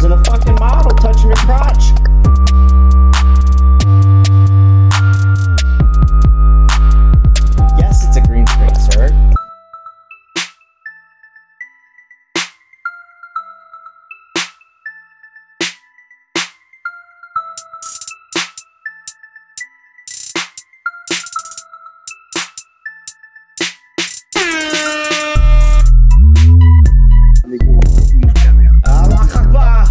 and a fucking model touching your crotch. Yes, it's a green screen, sir. Allah Akbar.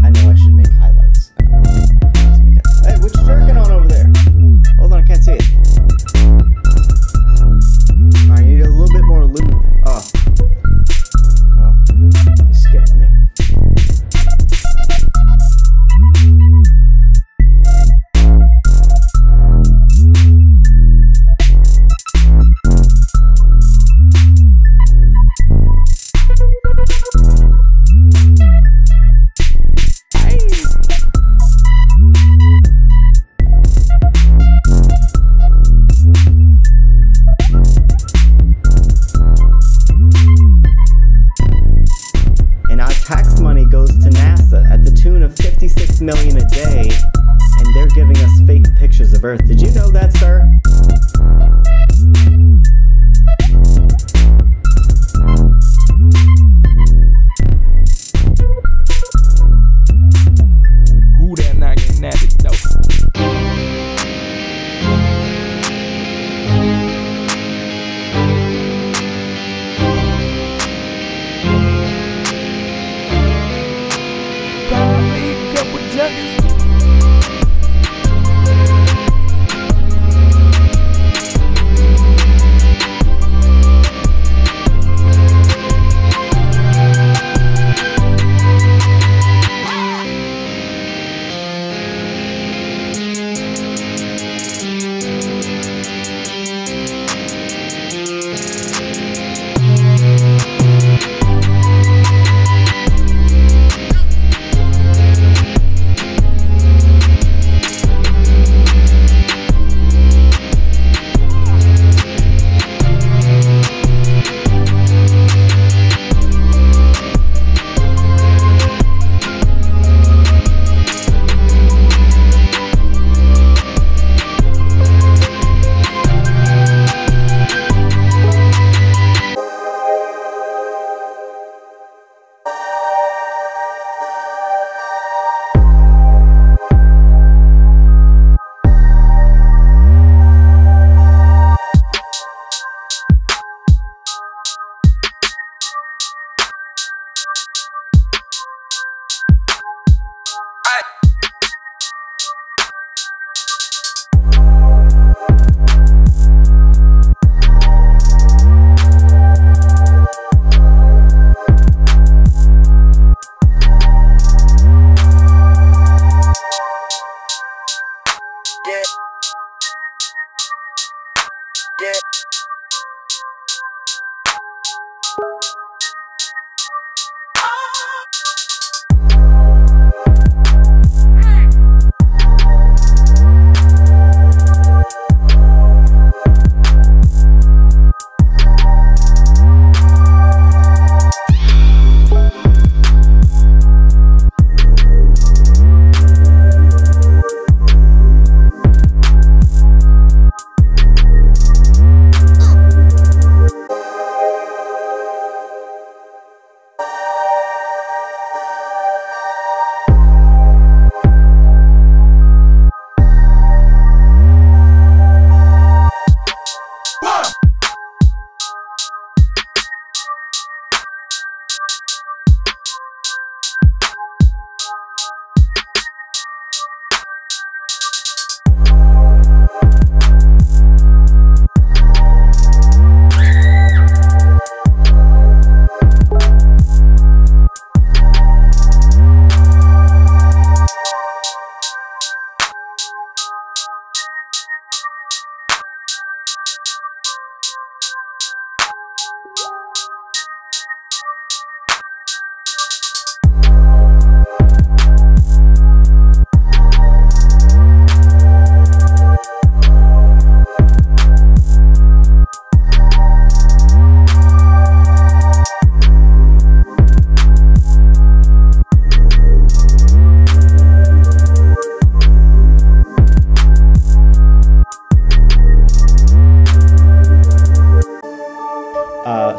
I know I should make highlights. Hey, what you jerking on over there? Hold on, I can't see it. I need a little bit more lube. Oh, you skipped me. Tax money goes to NASA at the tune of $56 million a day, and they're giving us fake pictures of Earth. Did you know that, sir? Who that knocking at it though?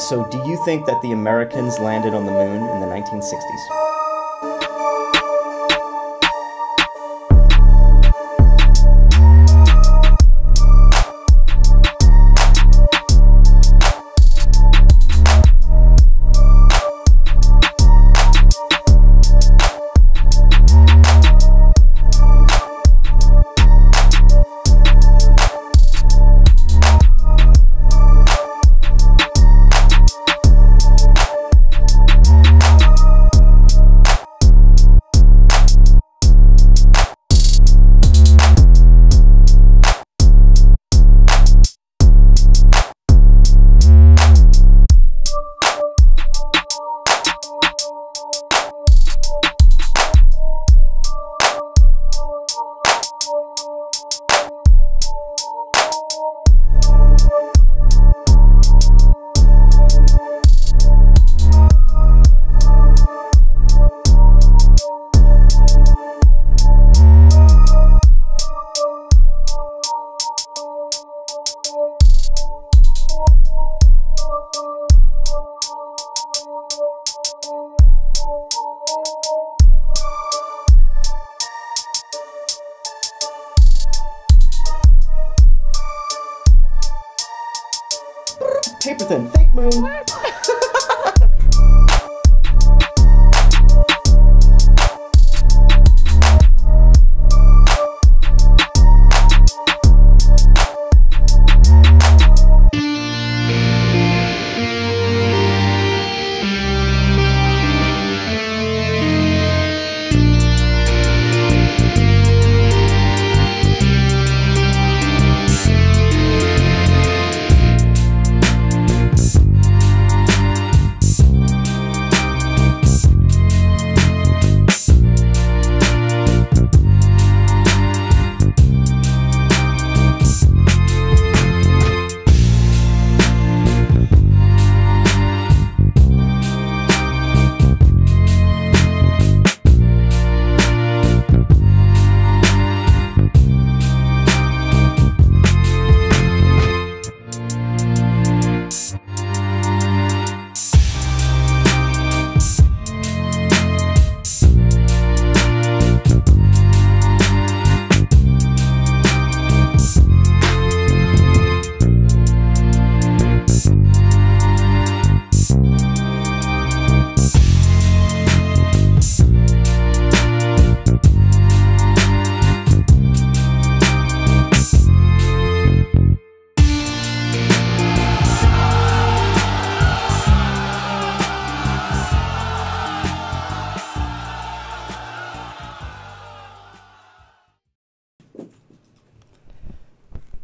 So do you think that the Americans landed on the moon in the 1960s? Paper thin, fake moon.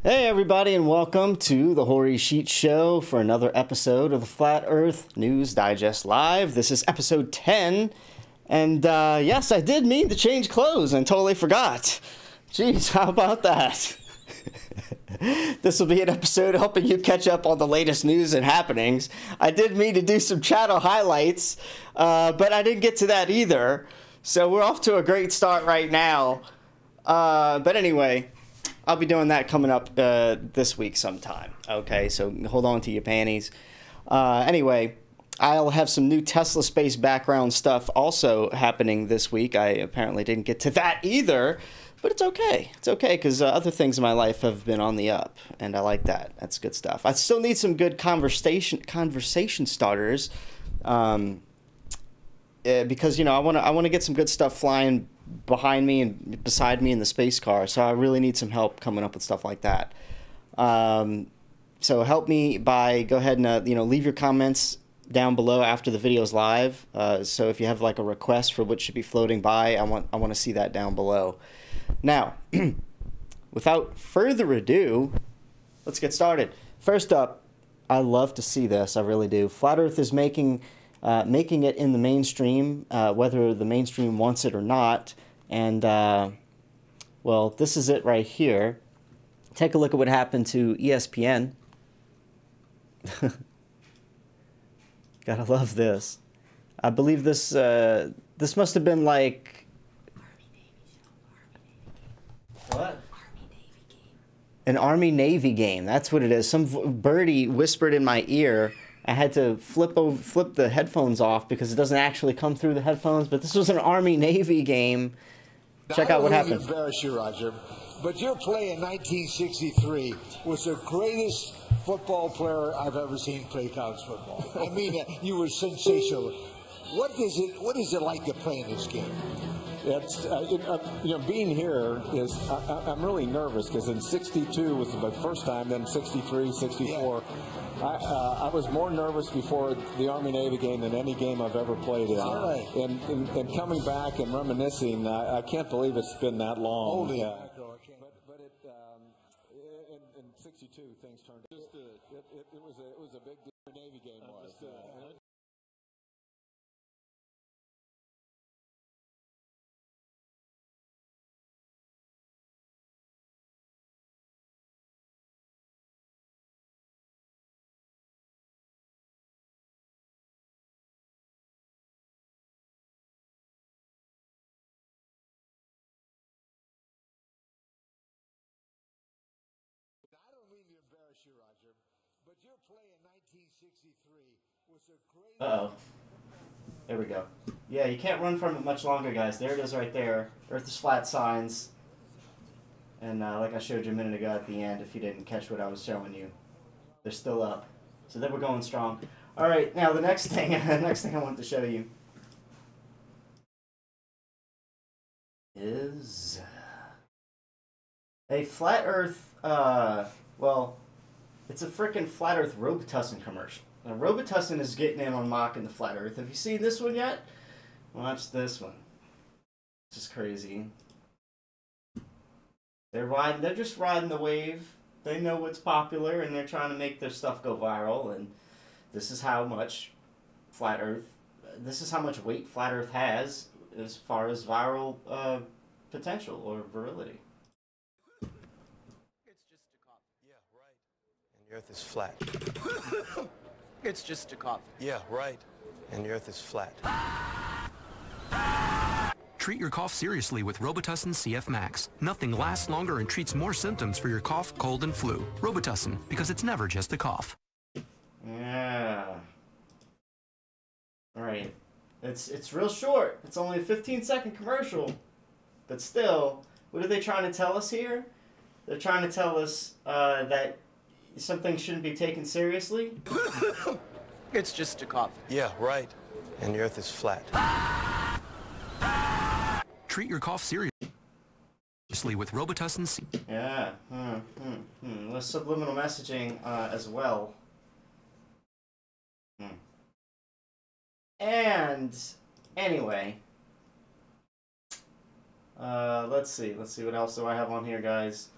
Hey everybody, and welcome to the Hoary Sheet Show for another episode of the Flat Earth News Digest Live. This is episode 10, and yes, I did mean to change clothes and totally forgot. Jeez, how about that? This will be an episode helping you catch up on the latest news and happenings. I did mean to do some channel highlights, but I didn't get to that either. So we're off to a great start right now. But anyway, I'll be doing that coming up this week sometime. Okay, so hold on to your panties. Anyway, I'll have some new Tesla space background stuff also happening this week. I apparently didn't get to that either, but it's okay. It's okay because other things in my life have been on the up, and I like that. That's good stuff. I still need some good conversation starters, because I want to get some good stuff flying behind me and beside me in the space car. So I really need some help coming up with stuff like that. So help me by go ahead and leave your comments down below after the video's live. So if you have like a request for what should be floating by, I want to see that down below. Now, without further ado, let's get started. First up, I love to see this. I really do. Flat Earth is making it in the mainstream, whether the mainstream wants it or not. And, well, this is it right here. Take a look at what happened to ESPN. Gotta love this. I believe this, this must have been like... What? An Army-Navy game. That's what it is. Some birdie whispered in my ear I had to flip the headphones off because it doesn't actually come through the headphones. But this was an Army-Navy game. Check out what happened. I don't mean to embarrass you, Roger, but your play in 1963 was the greatest football player I've ever seen play college football. I mean, you were sensational. What is it like to play in this game? It's being here is I'm really nervous because in '62 was my first time, then '63, '64. Yeah. I was more nervous before the Army-Navy game than any game I've ever played in. All right. And coming back and reminiscing, I can't believe it's been that long. Holy but in '62 things turned. It was a big Navy game. Embarrass you, Roger, but your play in 1963 was the greatest. Uh-oh. There we go. Yeah, you can't run from it much longer, guys. There it is right there. Earth is flat signs. And like I showed you a minute ago at the end, if you didn't catch what I was showing you, they're still up. So then we're going strong. All right, now the next thing I want to show you is a flat Earth. Well, it's a freaking Flat Earth Robitussin commercial. Now, Robitussin is getting in on mocking the Flat Earth. Have you seen this one yet? Watch this one. It's just crazy. They're just riding the wave. They know what's popular, and they're trying to make their stuff go viral. And this is how much this is how much weight Flat Earth has as far as viral potential or virility. The Earth is flat. It's just a cough. Yeah, right. And the Earth is flat. Treat your cough seriously with Robitussin CF Max. Nothing lasts longer and treats more symptoms for your cough, cold, and flu. Robitussin, because it's never just a cough. Yeah. All right. It's real short. It's only a 15-second commercial. But still, what are they trying to tell us here? They're trying to tell us that something shouldn't be taken seriously? It's just a cough. Yeah, right. And the Earth is flat. Treat your cough seriously with Robitussin C. Yeah. There's subliminal messaging as well. And anyway, let's see what else do I have on here, guys.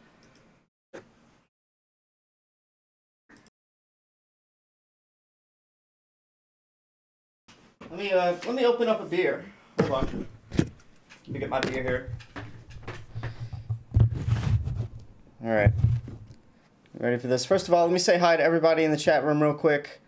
Let me open up a beer. Hold on. Let me get my beer here. All right. Ready for this? First of all, let me say hi to everybody in the chat room real quick.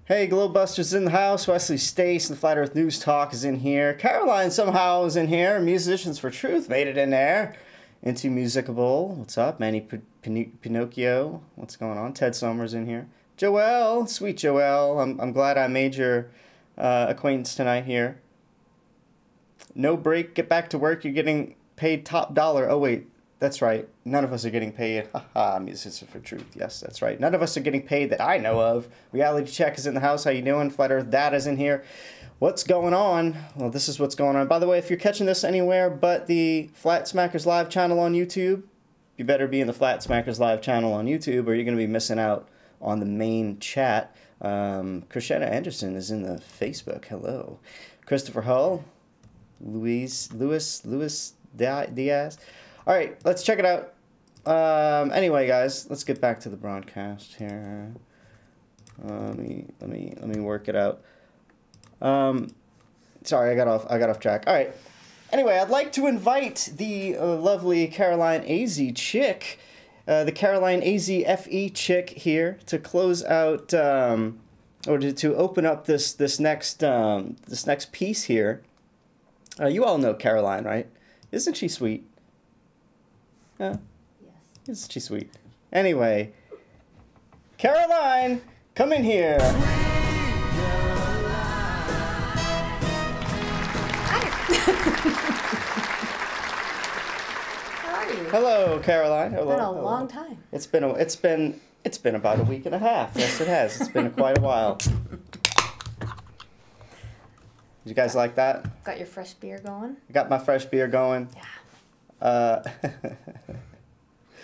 Hey, Globebusters in the house. Wesley Stace and Flat Earth News Talk is in here. Caroline somehow is in here. Musicians for Truth made it in there. Into Musicable. What's up? Manny Pinocchio. What's going on? Ted Sommer's in here. Joelle. Sweet Joelle. I'm glad I made your acquaintance tonight here. No break. Get back to work. You're getting paid top dollar. Oh, wait. That's right. None of us are getting paid. Haha, Musicians for Truth. Yes, that's right. None of us are getting paid that I know of. Reality Check is in the house. How you doing? Flat Earth Data's in here. What's going on? Well, this is what's going on. By the way, if you're catching this anywhere but the Flat Smackers Live channel on YouTube, you better be in the Flat Smackers Live channel on YouTube or you're going to be missing out on the main chat. Krishna Anderson is in the Facebook. Hello. Christopher Hull. Luis Diaz. All right, let's check it out. Anyway, guys, let's get back to the broadcast here. Let me work it out. Sorry, I got off track. All right. Anyway, I'd like to invite the lovely Caroline AZ chick, the Caroline AZ FE chick here to close out or to open up this next piece here. You all know Caroline, right? Isn't she sweet? Yes. Isn't she sweet? Anyway, Caroline, Come in here. How are you? Hello, Caroline. Hello. It's been a hello. long time. It's been about a week and a half. Yes, it has. It's been quite a while. Did you guys like that? Got your fresh beer going? I got my fresh beer going. Yeah. Do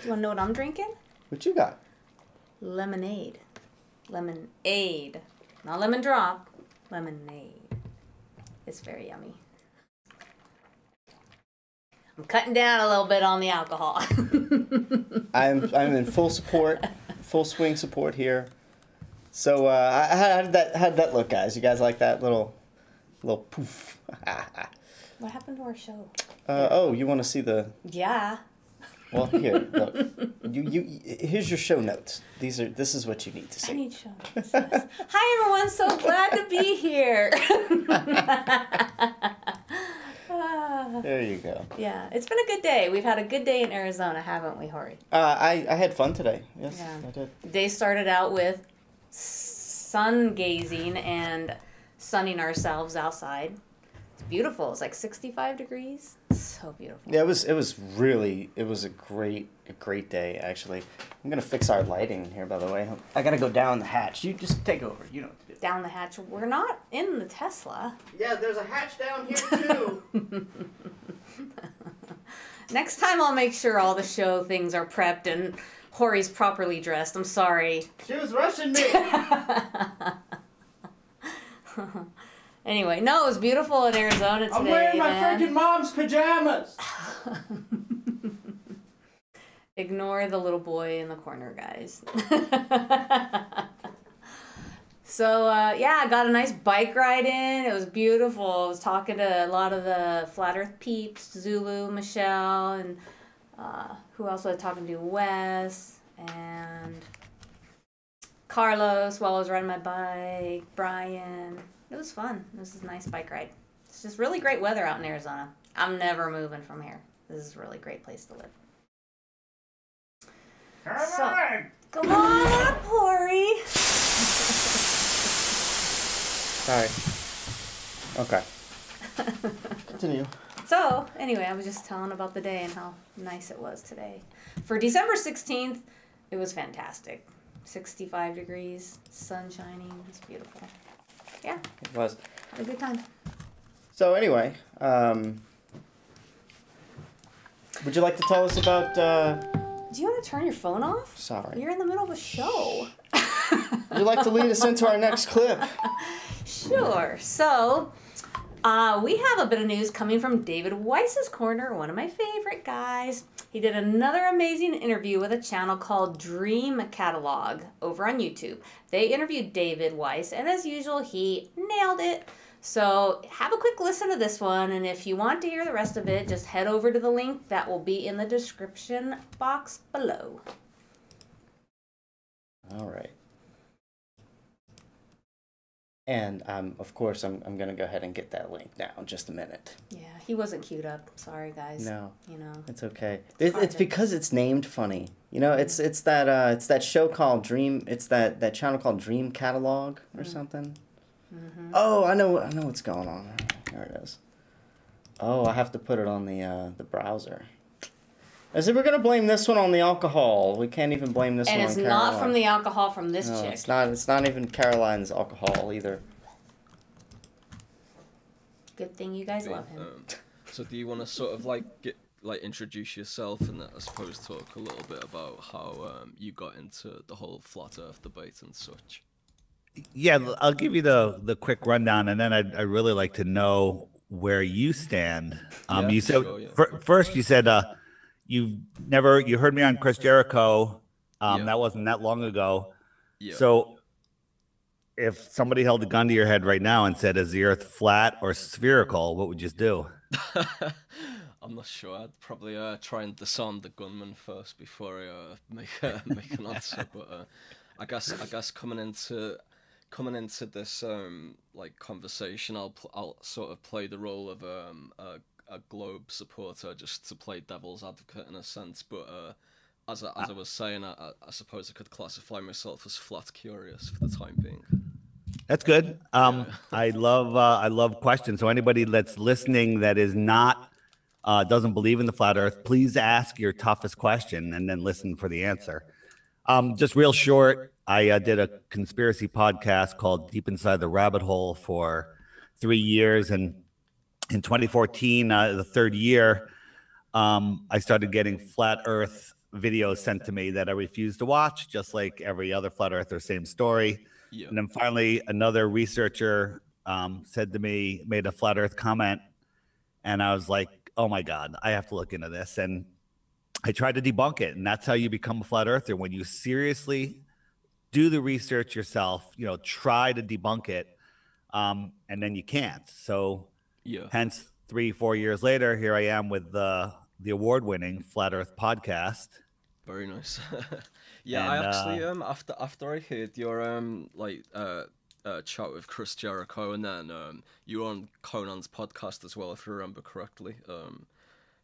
you want to know what I'm drinking? What you got? Lemonade. Lemonade. Not lemon drop. Lemonade. It's very yummy. I'm cutting down a little bit on the alcohol. I'm in full support, full swing support here. So how did that look, guys? You guys like that little poof? What happened to our show? Oh, you want to see the? Yeah. Well, here, look. Here's your show notes. This is what you need to see. I need show notes. Yes. Hi everyone, so glad to be here. There you go. Yeah, it's been a good day. We've had a good day in Arizona, haven't we, Hori? I had fun today. Yes, Yeah. I did. The day started out with sun gazing and sunning ourselves outside. It's beautiful. It's like 65 degrees. So beautiful. Yeah, it was a great day actually. I'm gonna fix our lighting in here, by the way. I gotta go down the hatch. You just take over. You know what to do. Down the hatch. We're not in the Tesla. Yeah, there's a hatch down here too. Next time I'll make sure all the show things are prepped and Hori's properly dressed. I'm sorry. She was rushing me. Anyway, no, it was beautiful in Arizona today. I'm wearing my man. freaking mom's pajamas. Ignore the little boy in the corner, guys. So, yeah, I got a nice bike ride in. It was beautiful. I was talking to a lot of the Flat Earth peeps, Zulu, Michelle, and who else was I talking to? Wes and Carlos while I was riding my bike, Brian. It was fun. It was a nice bike ride. It's just really great weather out in Arizona. I'm never moving from here. This is a really great place to live. Come on up, Hori. Sorry. Okay. Continue. So, anyway, I was just telling about the day and how nice it was today. For December 16th, it was fantastic. 65 degrees, sun shining. It's beautiful. Yeah, It was. had a good time. So anyway, would you like to tell us about? Do you want to turn your phone off? Sorry. You're in the middle of a show. Would you like to lead us into our next clip? Sure. So, we have a bit of news coming from David Weiss's corner, one of my favorite guys. He did another amazing interview with a channel called Dream Catalog over on YouTube. They interviewed David Weiss, and as usual, he nailed it. So have a quick listen to this one, and if you want to hear the rest of it, just head over to the link that will be in the description box below. All right. And of course, I'm gonna go ahead and get that link now in just a minute. Yeah, he wasn't queued up. Sorry, guys. No, you know it's okay. It's because it's named funny. You know, it's that show called Dream. It's that channel called Dream Catalog or something. Mm-hmm. Oh, I know what's going on. There it is. Oh, I have to put it on the browser. I said we're gonna blame this one on the alcohol. We can't even blame this one on Caroline. And it's not from the alcohol from this No, chick. it's not. It's not even Caroline's alcohol either. Good thing you guys love him. So do you want to sort of introduce yourself and I suppose talk a little bit about how you got into the whole flat Earth debate and such? Yeah, I'll give you the quick rundown, and then I'd really like to know where you stand. You said first you said you heard me on Chris Jericho. That wasn't that long ago. Yeah. So if somebody held a gun to your head right now and said, "Is the Earth flat or spherical?" what would you do? I'm not sure. I'd probably try and disarm the gunman first before I make an answer. But I guess coming into this conversation, I'll sort of play the role of a Globe supporter, just to play devil's advocate in a sense. But as I was saying, I suppose I could classify myself as flat curious for the time being. That's good. I love questions. So anybody that's listening that is not doesn't believe in the flat Earth, please ask your toughest question and then listen for the answer. Just real short, I did a conspiracy podcast called Deep Inside the Rabbit Hole for 3 years, and in 2014, the third year, I started getting flat Earth videos sent to me that I refused to watch, just like every other flat earther, same story. Yeah. And then finally, another researcher said to me, made a flat Earth comment, and I was like, oh my God, I have to look into this. And I tried to debunk it, and that's how you become a flat earther. When you seriously do the research yourself, you know, try to debunk it, and then you can't. So hence 3-4 years later, here I am with the award-winning Flat Earth podcast. Very nice. Yeah, and, I actually after I heard your chat with Chris Jericho, and then you were on Conan's podcast as well, if I remember correctly.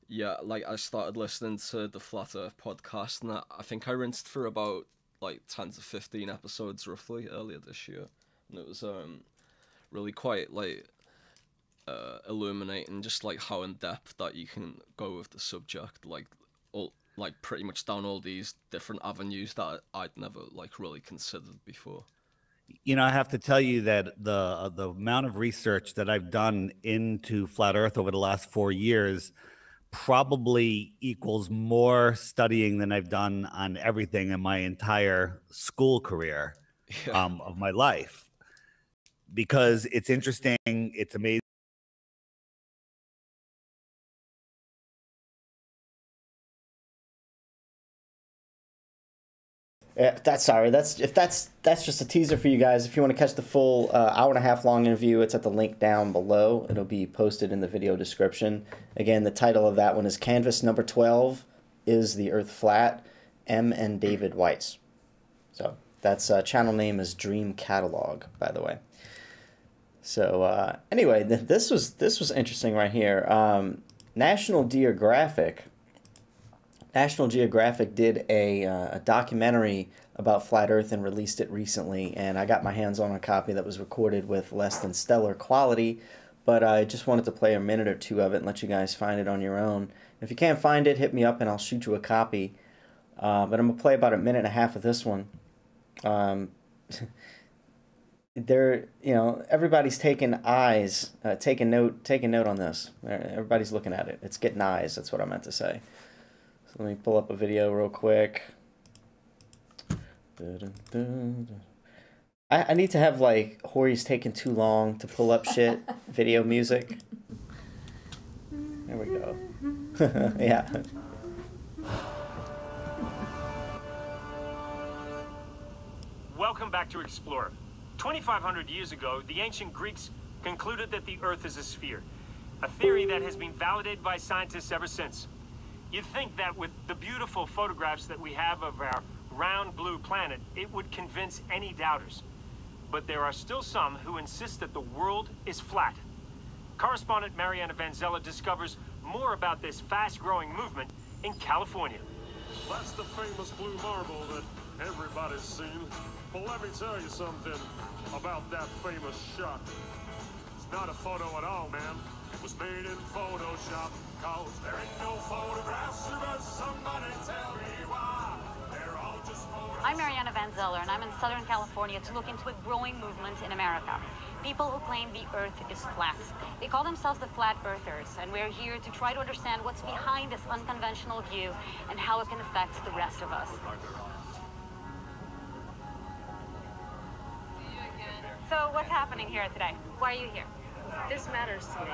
Yeah, like I started listening to the Flat Earth podcast, and I think I rinsed through about like 10 to 15 episodes roughly earlier this year, and it was really quite like illuminating, just like how in depth that you can go with the subject, like pretty much down all these different avenues that I'd never like really considered before. You know, I have to tell you that the amount of research that I've done into Flat Earth over the last 4 years probably equals more studying than I've done on everything in my entire school career of my life, because it's interesting, it's amazing. Yeah, that's just a teaser for you guys. If you want to catch the full hour and a half long interview, it's at the link down below. It'll be posted in the video description. Again, the title of that one is Canvas Number 12, Is the Earth Flat? M and David Weiss. So that's channel name is Dream Catalog, by the way. So anyway, this was interesting right here. National Geographic did a documentary about Flat Earth and released it recently, and I got my hands on a copy that was recorded with less than stellar quality, but I just wanted to play a minute or two of it and let you guys find it on your own. If you can't find it, hit me up and I'll shoot you a copy. But I'm going to play about a minute and a half of this one. Everybody's taking note on this. Everybody's looking at it. It's getting eyes. That's what I meant to say. So let me pull up a video real quick. I need to have like Hori's taking too long to pull up shit video music. There we go. Yeah. Welcome back to Explorer. 2,500 years ago, the ancient Greeks concluded that the Earth is a sphere, a theory that has been validated by scientists ever since. You'd think that with the beautiful photographs that we have of our round blue planet, it would convince any doubters. But there are still some who insist that the world is flat. Correspondent Mariana Van Zella discovers more about this fast-growing movement in California. That's the famous blue marble that everybody's seen. But let me tell you something about that famous shot. It's not a photo at all, man. It was made in Photoshop. Cause there ain't no photographs, but somebody tell me why. They're all just photos. I'm Mariana Van Zeller, and I'm in Southern California to look into a growing movement in America. People who claim the Earth is flat. They call themselves the Flat Earthers, and we're here to try to understand what's behind this unconventional view and how it can affect the rest of us. So what's happening here today? Why are you here? This matters to me.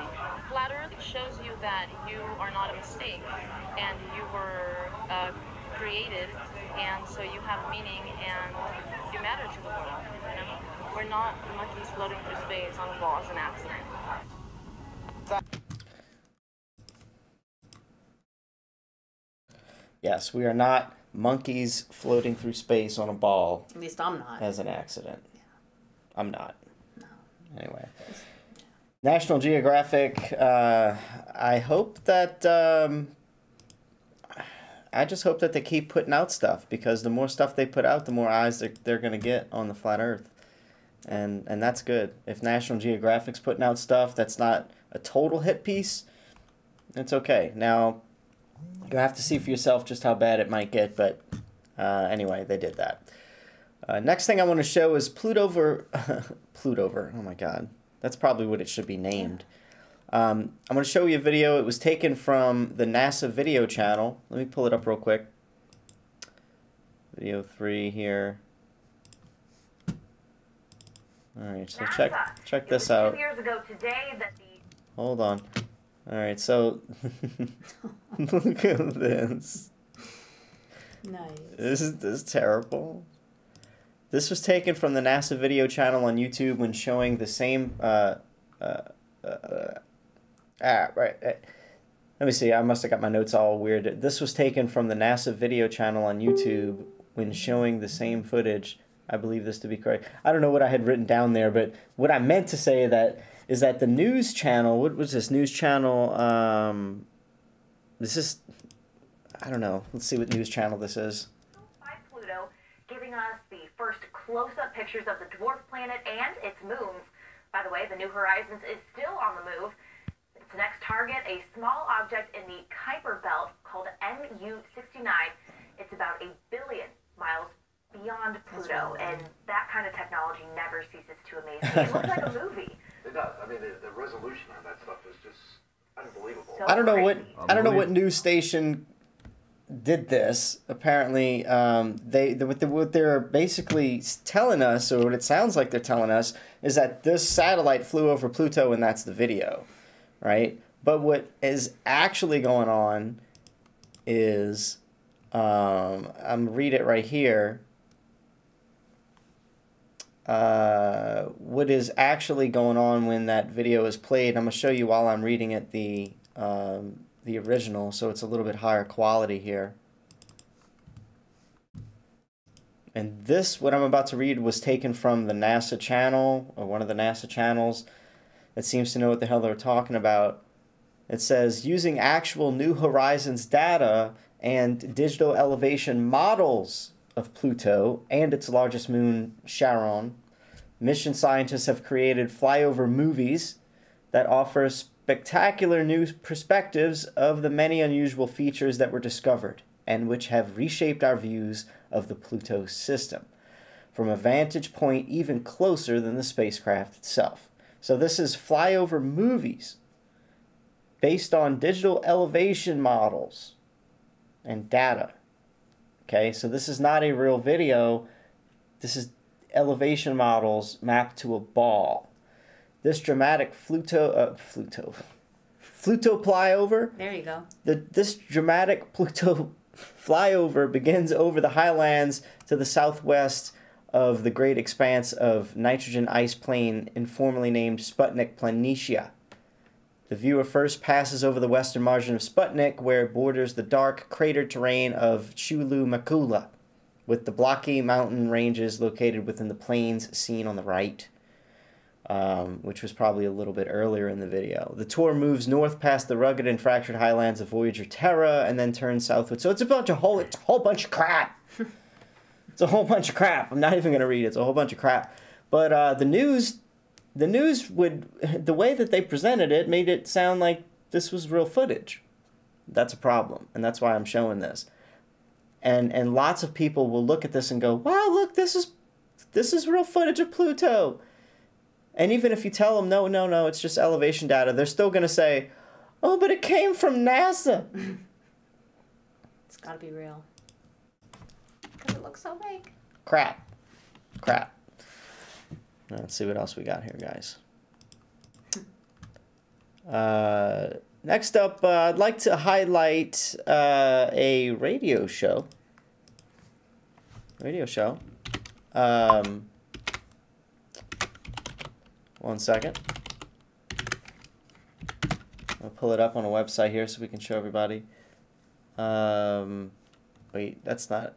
Flat Earth shows you that you are not a mistake, and you were created, and so you have meaning, and you matter to the world. You know, we're not monkeys floating through space on a ball as an accident. Yes, we are not monkeys floating through space on a ball. At least I'm not. As an accident. Yeah. I'm not. No. Anyway. National Geographic, I hope that, I just hope that they keep putting out stuff, because the more stuff they put out, the more eyes they're going to get on the flat Earth. And that's good. If National Geographic's putting out stuff that's not a total hit piece, it's okay. Now, you have to see for yourself just how bad it might get, but anyway, they did that. Next thing I want to show is Plutover. Plutover. Oh my God. That's probably what it should be named. I'm going to show you a video. It was taken from the NASA video channel. Let me pull it up real quick. Video 3 here. Alright, so check this out. 2 years ago today that the... Hold on. Alright, so look at this. Nice. This is terrible. This was taken from the NASA video channel on YouTube when showing the same right. Let me see. I must have got my notes all weird. This was taken from the NASA video channel on YouTube when showing the same footage. I believe this to be correct. I don't know what I had written down there, but what I meant to say is that the news channel, what was this news channel? This is, I don't know. Let's see what news channel this is. By Pluto, giving us the first close-up pictures of the dwarf planet and its moons. By the way, the New Horizons is still on the move. Its next target, a small object in the Kuiper Belt called MU-69. It's about 1 billion miles beyond Pluto, and that kind of technology never ceases to amaze me. It looks like a movie. It does. I mean, the resolution on that stuff is just unbelievable. I don't know what news station did this. Apparently, what they're basically telling us, or what it sounds like they're telling us, is that this satellite flew over Pluto, and that's the video, right? But what is actually going on is, I'm read it right here. What is actually going on when that video is played? I'm gonna show you while I'm reading it the original, so it's a little bit higher quality here. And this, what I'm about to read, was taken from the NASA channel, or one of the NASA channels that seems to know what the hell they're talking about. It says, using actual New Horizons data and digital elevation models of Pluto and its largest moon, Charon, mission scientists have created flyover movies that offer spectacular new perspectives of the many unusual features that were discovered and which have reshaped our views of the Pluto system from a vantage point even closer than the spacecraft itself. So this is flyover movies based on digital elevation models and data. Okay, so this is not a real video. This is elevation models mapped to a ball. This dramatic Pluto flyover. There you go. This dramatic Pluto flyover begins over the highlands to the southwest of the great expanse of nitrogen ice plain informally named Sputnik Planitia. The viewer first passes over the western margin of Sputnik, where it borders the dark, cratered terrain of Chulu-Makula, with the blocky mountain ranges located within the plains seen on the right, which was probably a little bit earlier in the video. The tour moves north past the rugged and fractured highlands of Voyager Terra, and then turns southward. So it's a whole bunch of crap. It's a whole bunch of crap. I'm not even going to read it. It's a whole bunch of crap. But the news would, the way that they presented it made it sound like this was real footage. That's a problem, and that's why I'm showing this. And lots of people will look at this and go, wow, look, this is real footage of Pluto. And even if you tell them, no, it's just elevation data, they're still going to say, oh, but it came from NASA. It's got to be real. Because it looks so fake. Crap. Let's see what else we got here, guys. Next up, I'd like to highlight a radio show. One second. I'll pull it up on a website here so we can show everybody. Wait, that's not...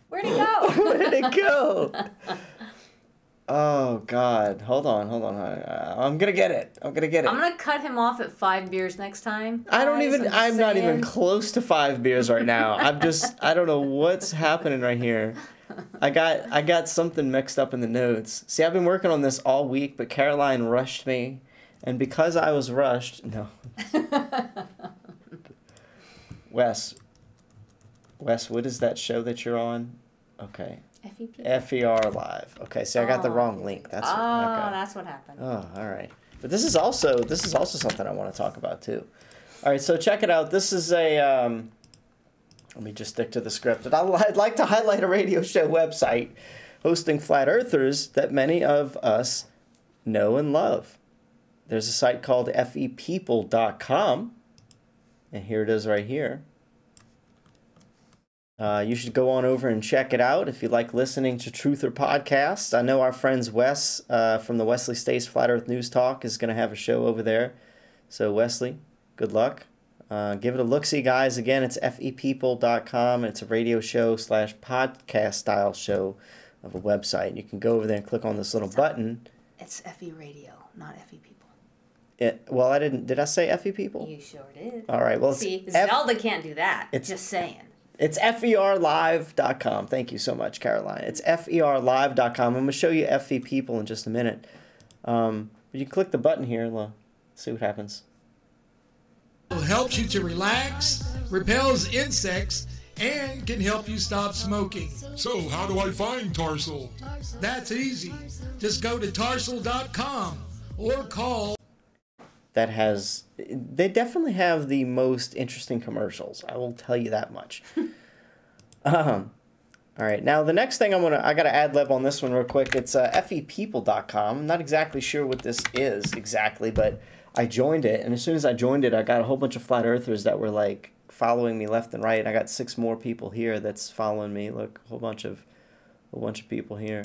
Where'd it go? Where'd it go? Oh God! Hold on. I'm gonna get it. I'm gonna cut him off at 5 beers next time. I'm not even close to 5 beers right now. I don't know what's happening right here. I got something mixed up in the notes. See, I've been working on this all week, but Caroline rushed me, and because I was rushed, no. Wes, what is that show that you're on? Okay. FER Live. Okay, see, I got the wrong link. That's okay. That's what happened. Oh, all right. But this is also something I want to talk about too. All right, so check it out. This is a let me just stick to the script. I'd like to highlight a radio show website hosting flat earthers that many of us know and love. There's a site called fepeople.com, and here it is right here. You should go on over and check it out if you like listening to Truther podcasts. I know our friends Wes from the Wesley States Flat Earth News Talk is going to have a show over there. So Wesley, good luck. Give it a look-see, guys. Again, it's fepeople.com. It's a radio show / podcast style show of a website. You can go over there and click on this little button. It's FE Radio, not FE People. Well, I didn't. Did I say FE People? You sure did. All right. Well, see, Zelda can't do that. It's just saying. It's ferlive.com. Thank you so much, Caroline. It's ferlive.com. I'm going to show you FE People in just a minute. You can click the button here. Let's see what happens. It helps you to relax, repels insects, and can help you stop smoking. So, how do I find Tarsal? That's easy. Just go to tarsal.com or call. They definitely have the most interesting commercials. I will tell you that much. All right, now the next thing I got to ad-lib on this one real quick. It's fepeople.com. I'm not exactly sure what this is exactly, but I joined it, and as soon as I joined it, I got a whole bunch of flat earthers that were like following me left and right. I got 6 more people here that's following me. Look, a whole bunch of people here.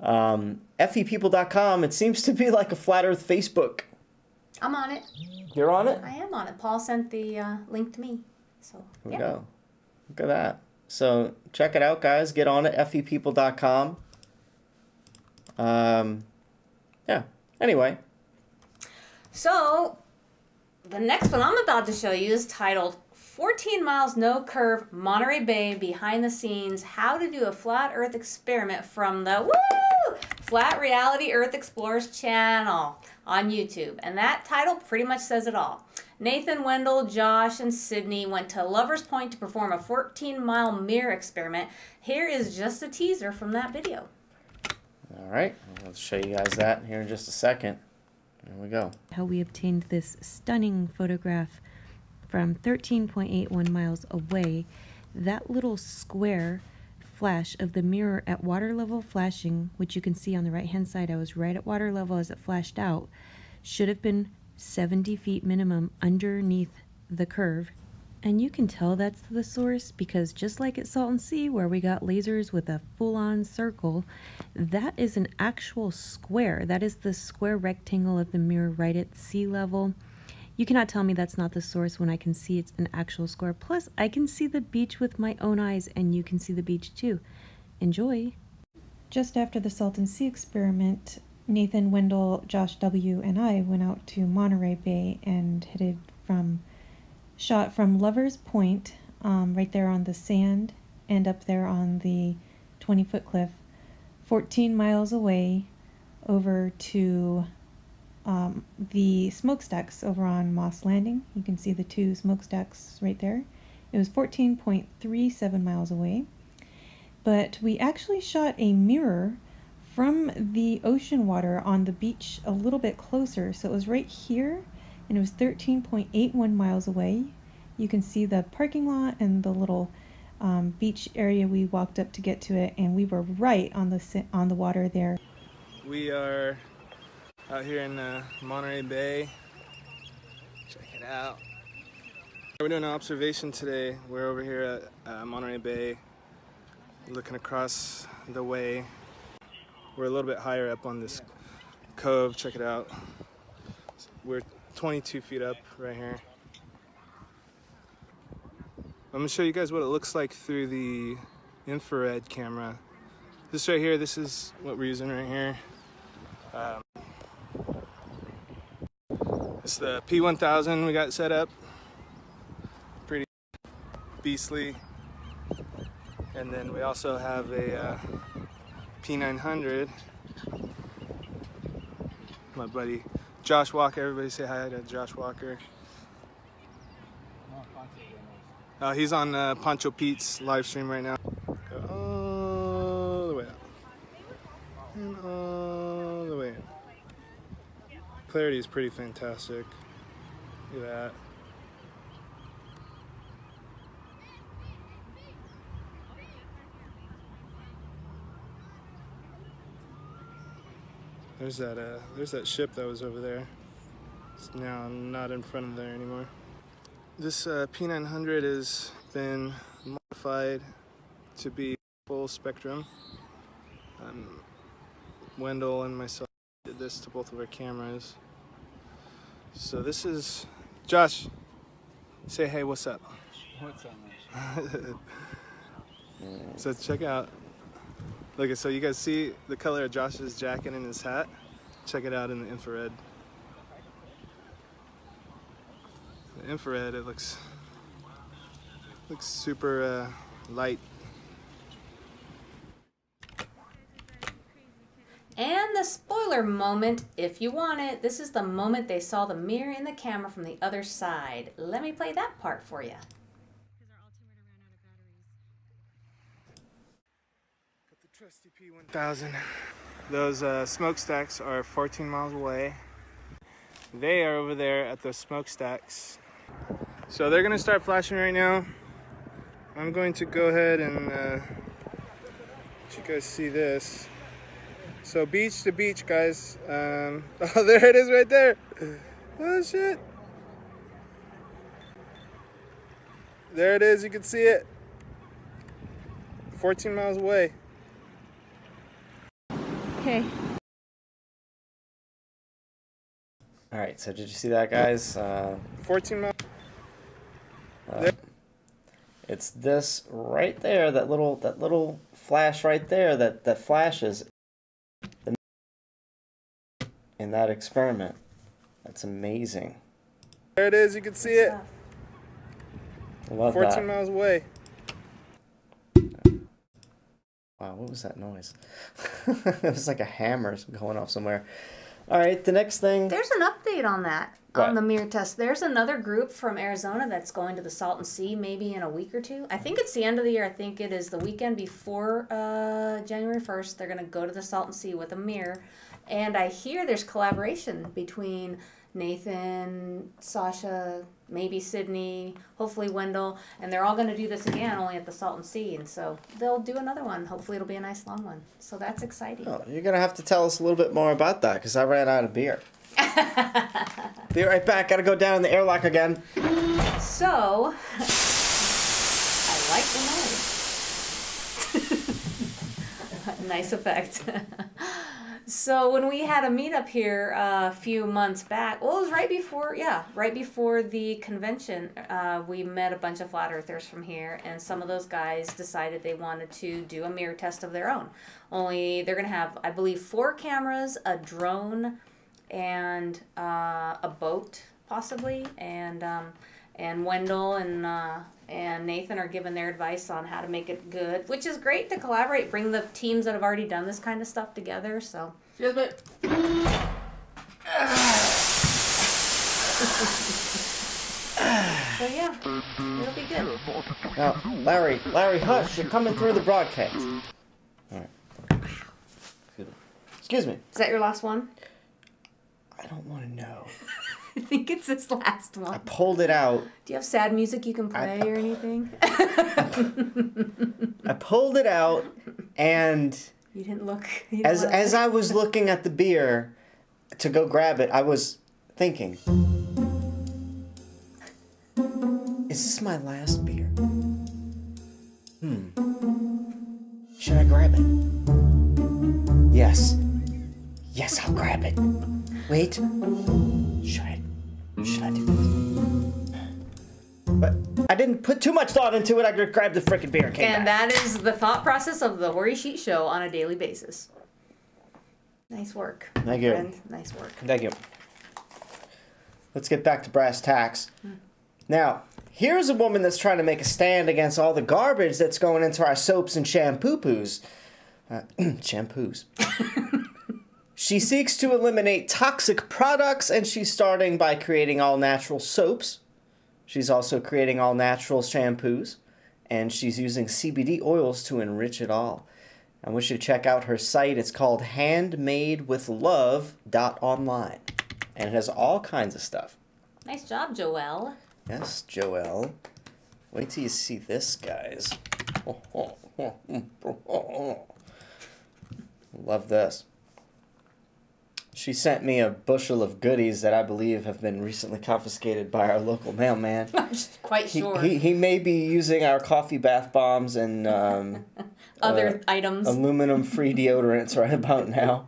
fepeople.com. It seems to be like a flat earth Facebook. I'm on it. You're on it? I am on it. Paul sent the link to me. So here we go. Look at that. So check it out, guys. Get on it. fepeople.com. Yeah. Anyway. So the next one I'm about to show you is titled 14 Miles No Curve Monterey Bay Behind the Scenes How to Do a Flat Earth Experiment from the Flat Reality Earth Explorers channel on YouTube. And that title pretty much says it all. Nathan, Wendell, Josh, and Sydney went to Lover's Point to perform a 14-mile mirror experiment. Here is just a teaser from that video. All right, I'll show you guys that here in just a second. There we go. How we obtained this stunning photograph from 13.81 miles away. That little square flash of the mirror at water level flashing, which you can see on the right hand side, I was right at water level as it flashed out, should have been 70 feet minimum underneath the curve. And you can tell that's the source because just like at Salton Sea where we got lasers with a full-on circle, that is an actual square. That is the square rectangle of the mirror right at sea level. You cannot tell me that's not the source when I can see it's an actual square. Plus, I can see the beach with my own eyes and you can see the beach too. Enjoy. Just after the Salton Sea experiment, Nathan, Wendell, Josh W., and I went out to Monterey Bay and shot from Lover's Point, right there on the sand, and up there on the 20-foot cliff, 14 miles away over to the smokestacks over on Moss Landing. You can see the 2 smokestacks right there. It was 14.37 miles away. But we actually shot a mirror from the ocean water on the beach a little bit closer. So it was right here, and it was 13.81 miles away. You can see the parking lot and the little beach area we walked up to get to it, and we were right on the water there. We are out here in Monterey Bay. Check it out. We're doing an observation today. We're over here at Monterey Bay, looking across the way. We're a little bit higher up on this cove. Check it out. We're 22 feet up right here. I'm going to show you guys what it looks like through the infrared camera. This right here, this is what we're using right here. It's the P1000 we got set up. Pretty beastly. And then we also have a P900. My buddy Josh Walker. Everybody say hi to Josh Walker. He's on Poncho Pete's live stream right now. Go all the way up. And all the way up. Clarity is pretty fantastic. Look at that. There's that ship that was over there. It's now not in front of there anymore. This P900 has been modified to be full spectrum. Wendell and myself did this to both of our cameras. So this is Josh. Say hey, what's up? What's up, man? So check out. Look, so you guys see the color of Josh's jacket and his hat? Check it out in the infrared. The infrared, it looks super light. And the spoiler moment, if you want it, this is the moment they saw the mirror in the camera from the other side. Let me play that part for you. Trusty P1000. Those smokestacks are 14 miles away. They are over there at the smokestacks. So they're gonna start flashing right now. I'm going to go ahead and let you guys see this. So beach to beach, guys. Oh, there it is right there. Oh shit. There it is, you can see it. 14 miles away. Okay. All right, so did you see that, guys? 14 miles. It's this right there, that little flash right there that flashes in that experiment. That's amazing. There it is, you can see it. Love 14 that. miles away. Wow, what was that noise? It was like a hammer going off somewhere. All right, the next thing. There's an update on that, What? on the mirror test. There's another group from Arizona that's going to the Salton Sea maybe in a week or two. I think it's the end of the year. I think it is the weekend before January 1st. They're going to go to the Salton Sea with a mirror. And I hear there's collaboration between Nathan, Sasha, maybe Sydney, hopefully Wendell, and they're all going to do this again, only at the Salton Sea, and so they'll do another one. Hopefully it'll be a nice long one. So that's exciting. Oh, you're going to have to tell us a little bit more about that, because I ran out of beer. Be right back. Got to go down in the airlock again. So, I like the noise. Nice effect. So when we had a meetup here a few months back, well, it was right before the convention, we met a bunch of flat earthers from here, and some of those guys decided they wanted to do a mirror test of their own. Only they're going to have, I believe, 4 cameras, a drone, and a boat, possibly, and Wendell and Nathan are giving their advice on how to make it good, which is great to collaborate, bring the teams that have already done this kind of stuff together. So, so yeah, it'll be good. Now, Larry, hush! You're coming through the broadcast. All right. Excuse me. Is that your last one? I don't want to know. I think it's this last one. I pulled it out. Do you have sad music you can play or anything? I pulled it out, and you didn't look. As I was looking at the beer to go grab it, I was thinking, is this my last beer? Should I grab it? Yes. Yes, I'll grab it. Wait. Should I do this? But I didn't put too much thought into it. I just grabbed the frickin' beer and came back. And that is the thought process of the Hori Sheet Show on a daily basis. Nice work. Thank you. Friend. Nice work. Thank you. Let's get back to brass tacks. Now, here's a woman that's trying to make a stand against all the garbage that's going into our soaps and shampoos. Shampoos. She seeks to eliminate toxic products, and she's starting by creating all-natural soaps. She's also creating all-natural shampoos, and she's using CBD oils to enrich it all. I wish you to check out her site. It's called handmadewithlove.online, and it has all kinds of stuff. Nice job, Joelle. Yes, Joelle. Wait till you see this, guys. Love this. She sent me a bushel of goodies that I believe have been recently confiscated by our local mailman. I'm quite sure. He may be using our coffee bath bombs and other items. Aluminum-free deodorants right about now.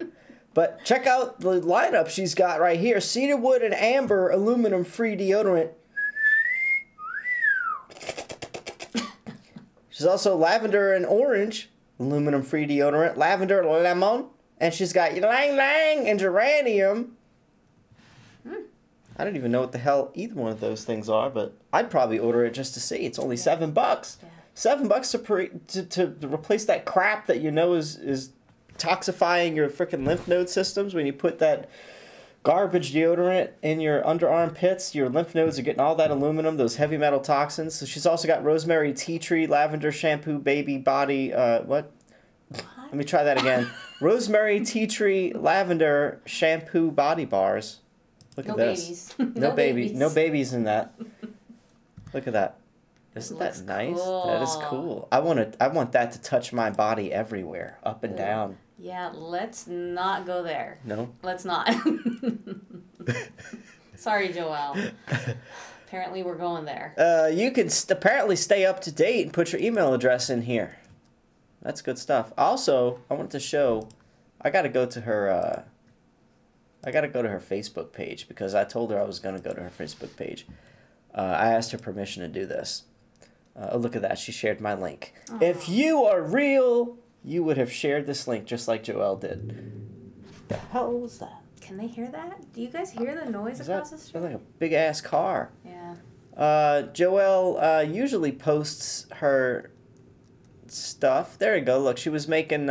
But check out the lineup she's got right here. Cedarwood and Amber aluminum-free deodorant. She's also lavender and orange aluminum-free deodorant. Lavender lemon. And she's got ylang ylang and geranium. I don't even know what the hell either one of those things are, but I'd probably order it just to see. It's only $7. Yeah. $7 to replace that crap that you know is toxifying your freaking lymph node systems. When you put that garbage deodorant in your underarm pits, your lymph nodes are getting all that aluminum, those heavy metal toxins. So she's also got rosemary, tea tree, lavender shampoo, baby body, what? Let me try that again. Rosemary, tea tree, lavender, shampoo, body bars. Look at this. Babies. No babies. No babies in that. Look at that. Isn't that nice? Cool. That is cool. I want that to touch my body everywhere, up and down. Yeah, let's not go there. No? Let's not. Sorry, Joelle. Apparently we're going there. You can apparently stay up to date and put your email address in here. That's good stuff. Also, I wanted to show, I got to go to her Facebook page because I told her I was going to go to her Facebook page. I asked her permission to do this. Oh, look at that. She shared my link. Aww. If you are real, you would have shared this link just like Joelle did. The hell was that? Can they hear that? Do you guys hear the noise across the street? Like a big-ass car. Yeah. Joelle usually posts her stuff. There you go. Look, she was making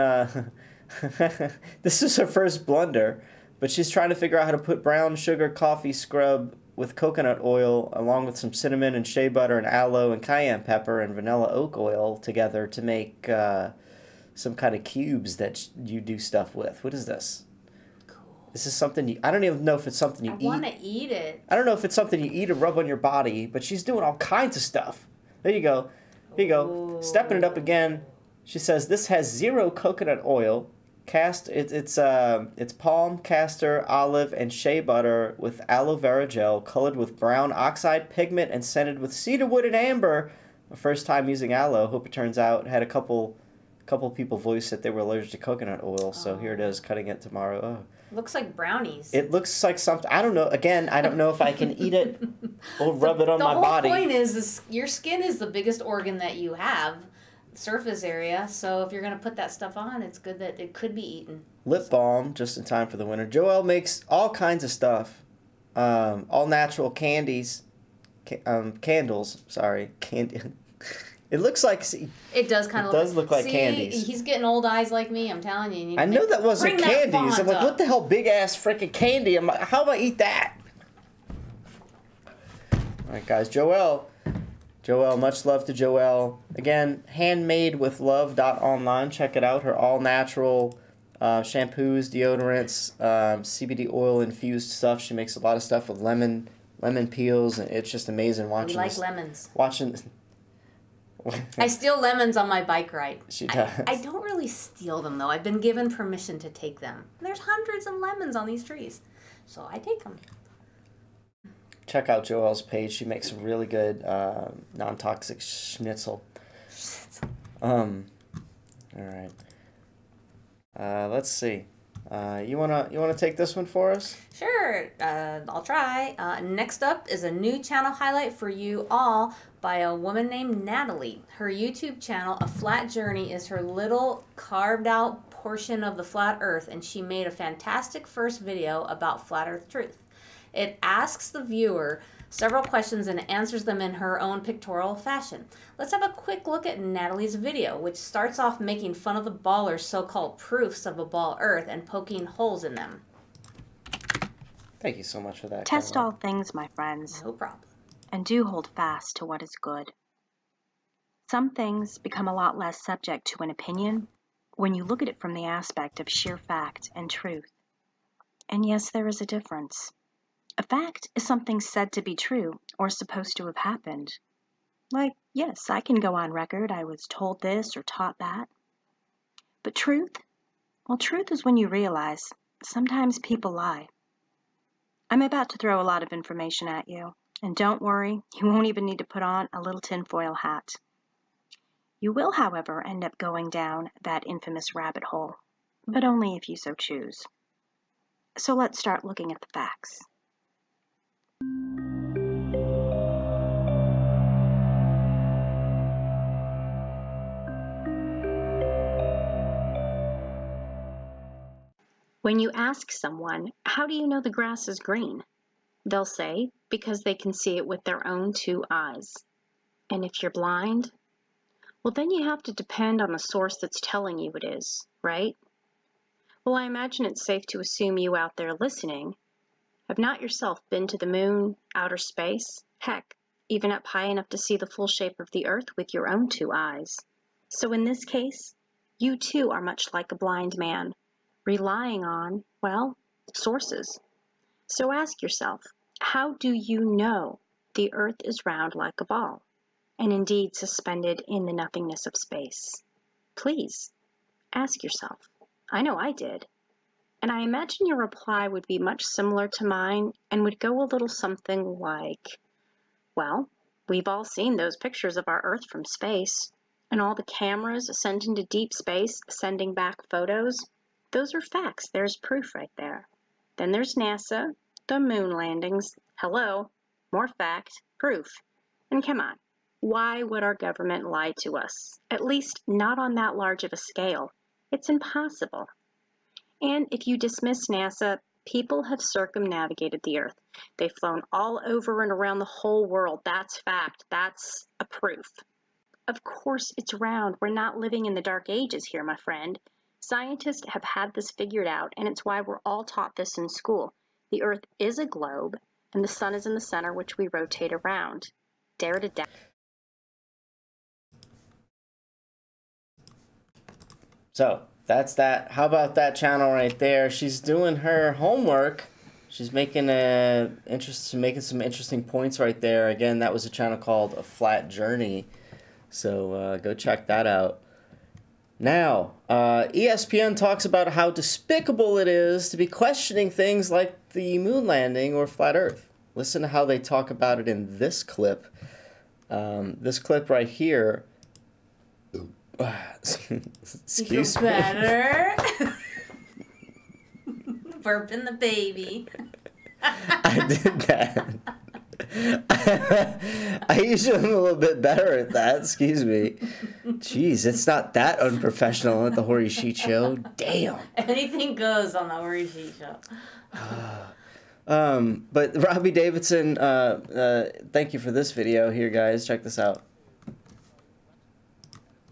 this is her first blunder, but she's trying to figure out how to put brown sugar coffee scrub with coconut oil along with some cinnamon and shea butter and aloe and cayenne pepper and vanilla oak oil together to make some kind of cubes that you do stuff with. What is this? Cool. This is something I don't even know if it's something you eat. I want to eat it. I don't know if it's something you eat or rub on your body, but she's doing all kinds of stuff. There you go. Here you go. Stepping it up again. She says this has 0 coconut oil. It's palm, castor, olive, and shea butter with aloe vera gel, colored with brown oxide pigment and scented with cedarwood and amber. My first time using aloe. Hope it turns out. Had a couple people voice that they were allergic to coconut oil, so here it is, cutting it tomorrow. Oh. Looks like brownies. It looks like something. I don't know. Again, I don't know if I can eat it or rub it on my body. The whole point is your skin is the biggest organ that you have, surface area. So if you're going to put that stuff on, it's good that it could be eaten. Lip balm, just in time for the winter. Joelle makes all kinds of stuff. All natural candies. Candles. Sorry. Candy. It looks like... It does kind of look like candies. He's getting old eyes like me, I'm telling you. I know that wasn't candies. I'm like, what the hell, big-ass freaking candy? I'm like, how do I eat that? All right, guys. Joelle, much love to Joelle. Again, handmadewithlove.online. Check it out. Her all-natural shampoos, deodorants, CBD oil-infused stuff. She makes a lot of stuff with lemon peels, and it's just amazing watching We like lemons. I steal lemons on my bike ride. She does. I don't really steal them, though. I've been given permission to take them. There's hundreds of lemons on these trees, so I take them. Check out Joelle's page. She makes some really good non-toxic schnitzel. All right. Let's see. You wanna take this one for us? Sure. I'll try. Next up is a new channel highlight for you all by a woman named Natalie. Her YouTube channel, A Flat Journey, is her little carved out portion of the flat earth, and she made a fantastic first video about flat earth truth. It asks the viewer several questions and answers them in her own pictorial fashion. Let's have a quick look at Natalie's video, which starts off making fun of the ballers' so-called proofs of a ball earth and poking holes in them. Thank you so much for that. Test all things, my friends. No problem. And do hold fast to what is good. Some things become a lot less subject to an opinion when you look at it from the aspect of sheer fact and truth. And yes, there is a difference. A fact is something said to be true or supposed to have happened. Like, yes, I can go on record, I was told this or taught that. But truth? Well, truth is when you realize sometimes people lie. I'm about to throw a lot of information at you, and don't worry, you won't even need to put on a little tinfoil hat. You will, however, end up going down that infamous rabbit hole, but only if you so choose. So let's start looking at the facts. When you ask someone, how do you know the grass is green? They'll say, because they can see it with their own two eyes. And if you're blind, well, then you have to depend on the source that's telling you it is, right? Well, I imagine it's safe to assume you out there listening have not yourself been to the moon, outer space, heck, even up high enough to see the full shape of the earth with your own two eyes. So in this case, you too are much like a blind man, relying on, well, sources. So ask yourself, how do you know the earth is round like a ball, and indeed suspended in the nothingness of space? Please, ask yourself. I know I did. And I imagine your reply would be much similar to mine and would go a little something like, well, we've all seen those pictures of our Earth from space, and all the cameras sent into deep space sending back photos. Those are facts. There's proof right there. Then there's NASA, the moon landings. Hello, more fact, proof. And come on, why would our government lie to us? At least not on that large of a scale. It's impossible. And if you dismiss NASA, people have circumnavigated the Earth. They've flown all over and around the whole world. That's fact. That's a proof. Of course it's round. We're not living in the dark ages here, my friend. Scientists have had this figured out, and it's why we're all taught this in school. The Earth is a globe, and the sun is in the center, which we rotate around. Dare to doubt. So that's that. How about that channel right there? She's doing her homework. She's making some interesting points right there. Again, that was a channel called A Flat Journey. So go check that out. Now, ESPN talks about how despicable it is to be questioning things like the moon landing or flat Earth. Listen to how they talk about it in this clip. This clip right here. Excuse me. Better. Burping the baby. I did that. I usually am a little bit better at that. Excuse me. Jeez, it's not that unprofessional at the Hori Sheet Show. Damn. Anything goes on the Hori Sheet Show. But Robbie Davidson, thank you for this video here, guys. Check this out.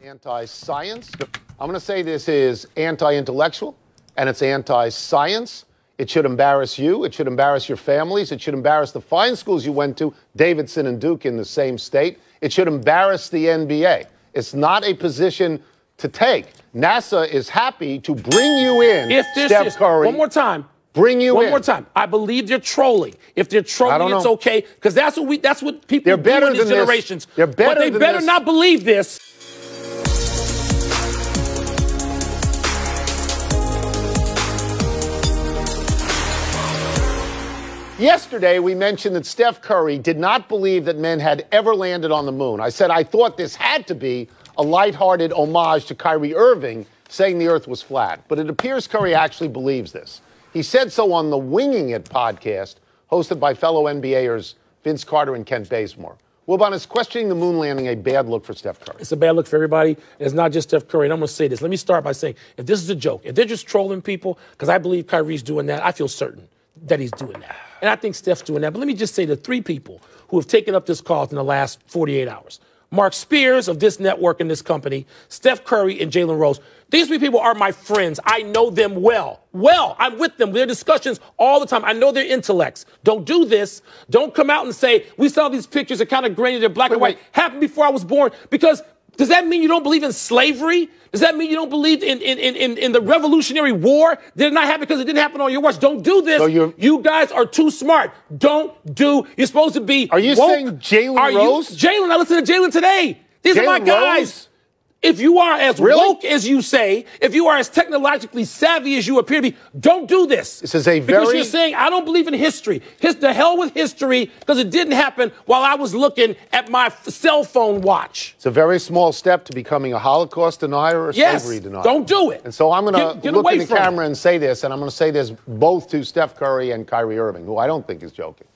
Anti-science. I'm going to say this is anti-intellectual, and it's anti-science. It should embarrass you. It should embarrass your families. It should embarrass the fine schools you went to, Davidson and Duke in the same state. It should embarrass the NBA. It's not a position to take. NASA is happy to bring you in, if this Steph is, Curry. one more time. Bring you in. One more time. I believe they're trolling. If they're trolling, it's okay. Because that's what people do in these generations. They're better but they than better this. not believe this. Yesterday, we mentioned that Steph Curry did not believe that men had ever landed on the moon. I said I thought this had to be a lighthearted homage to Kyrie Irving saying the Earth was flat. But it appears Curry actually believes this. He said so on the Winging It podcast, hosted by fellow NBAers Vince Carter and Kent Bazemore. Wilbon, is questioning the moon landing a bad look for Steph Curry? It's a bad look for everybody. It's not just Steph Curry. And I'm going to say this. Let me start by saying, if this is a joke, if they're just trolling people, because I believe Kyrie's doing that, I feel certain that he's doing that. And I think Steph's doing that. But let me just say the 3 people who have taken up this cause in the last 48 hours. Mark Spears of this network and this company, Steph Curry and Jalen Rose. These 3 people are my friends. I know them well. I'm with them. Their discussions all the time. I know their intellects. Don't do this. Don't come out and say, we saw these pictures, they're kind of grainy, they're black and white. Happened before I was born. Because does that mean you don't believe in slavery? Does that mean you don't believe in the Revolutionary War? Did it not happen because it didn't happen on your watch? Don't do this. So you guys are too smart. Don't do. You're supposed to be. Are you woke. saying Jalen Rose? Jalen, I listen to Jalen today. These are my guys. Rose? If you are as woke as you say, if you are as technologically savvy as you appear to be, don't do this. This is a Because you're saying, I don't believe in history. The hell with history, because it didn't happen while I was looking at my cell phone watch. It's a very small step to becoming a Holocaust denier or a slavery denier. Don't do it. And so I'm going to look away in the from camera and say this, and I'm going to say this both to Steph Curry and Kyrie Irving, who I don't think is joking.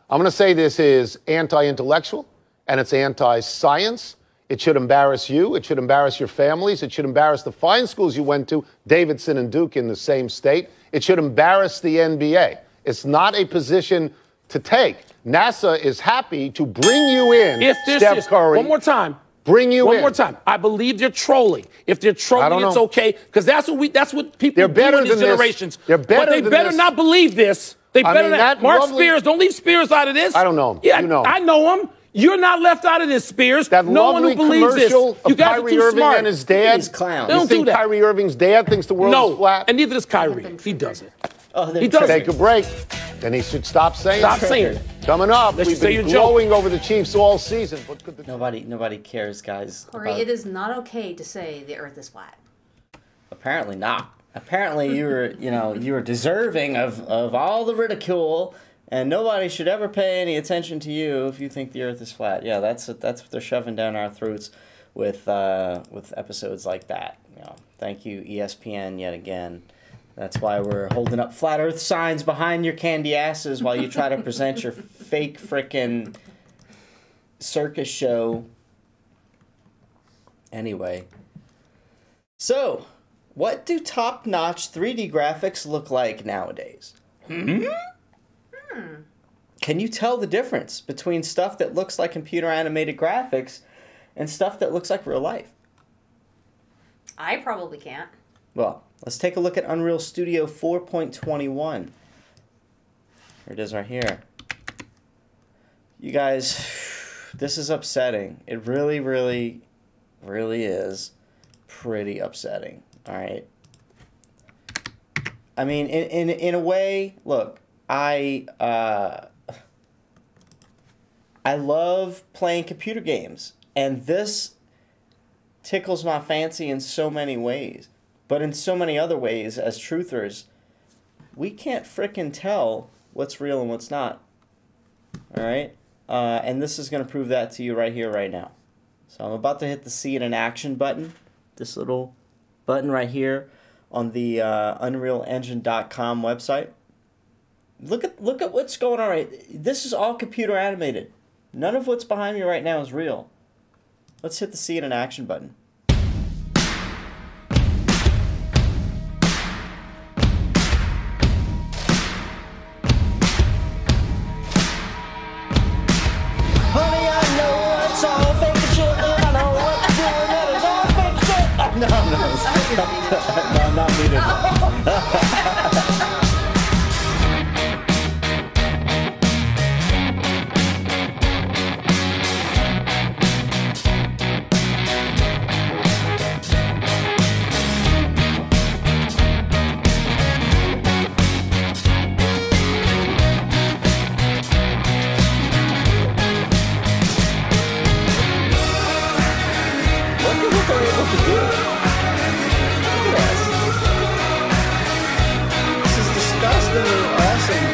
I'm going to say this is anti-intellectual, and it's anti-science. It should embarrass you. It should embarrass your families. It should embarrass the fine schools you went to, Davidson and Duke in the same state. It should embarrass the NBA. It's not a position to take. NASA is happy to bring you in, Steph Curry. One more time. Bring you in. One more time. I believe they're trolling. If they're trolling, it's okay, because that's what people do in these generations. They're better but they than better this. not believe this. They better not. Mark Spears, don't leave Spears out of this. I don't know him. Yeah, you know him. I know him. You're not left out of this, Spears. That no one who believes this. Commercial You of guys Kyrie are too Irving smart. and his dad. He's clown. You Don't think do that. Kyrie Irving's dad thinks the world is flat? And neither does Kyrie. He doesn't. He doesn't. Take a break. Then he should stop saying it. Coming up, we've been glowing over the Chiefs all season. But could the Nobody cares, guys. Corey, it is not okay to say the Earth is flat. Apparently not. Apparently you were deserving of all the ridicule, and nobody should ever pay any attention to you if you think the Earth is flat. Yeah, that's what they're shoving down our throats with episodes like that. Thank you, ESPN, yet again. That's why we're holding up flat Earth signs behind your candy asses while you try to present your fake frickin' circus show. Anyway. So, what do top-notch 3D graphics look like nowadays? Can you tell the difference between stuff that looks like computer-animated graphics and stuff that looks like real life? I probably can't. Well, let's take a look at Unreal Studio 4.21. Here it is right here. You guys, this is upsetting. It really, really, really is pretty upsetting. All right. I mean, in a way, look, I love playing computer games, and this tickles my fancy in so many ways. But in so many other ways, as truthers, we can't frickin' tell what's real and what's not. All right? And this is going to prove that to you right here, right now. So I'm about to hit the See It in Action button. This little button right here on the UnrealEngine.com website. Look at what's going on right. This is all computer animated. None of what's behind me right now is real. Let's hit the See It in Action button. No, I'm not muted. Look at what they're able to do. This is disgustingly awesome.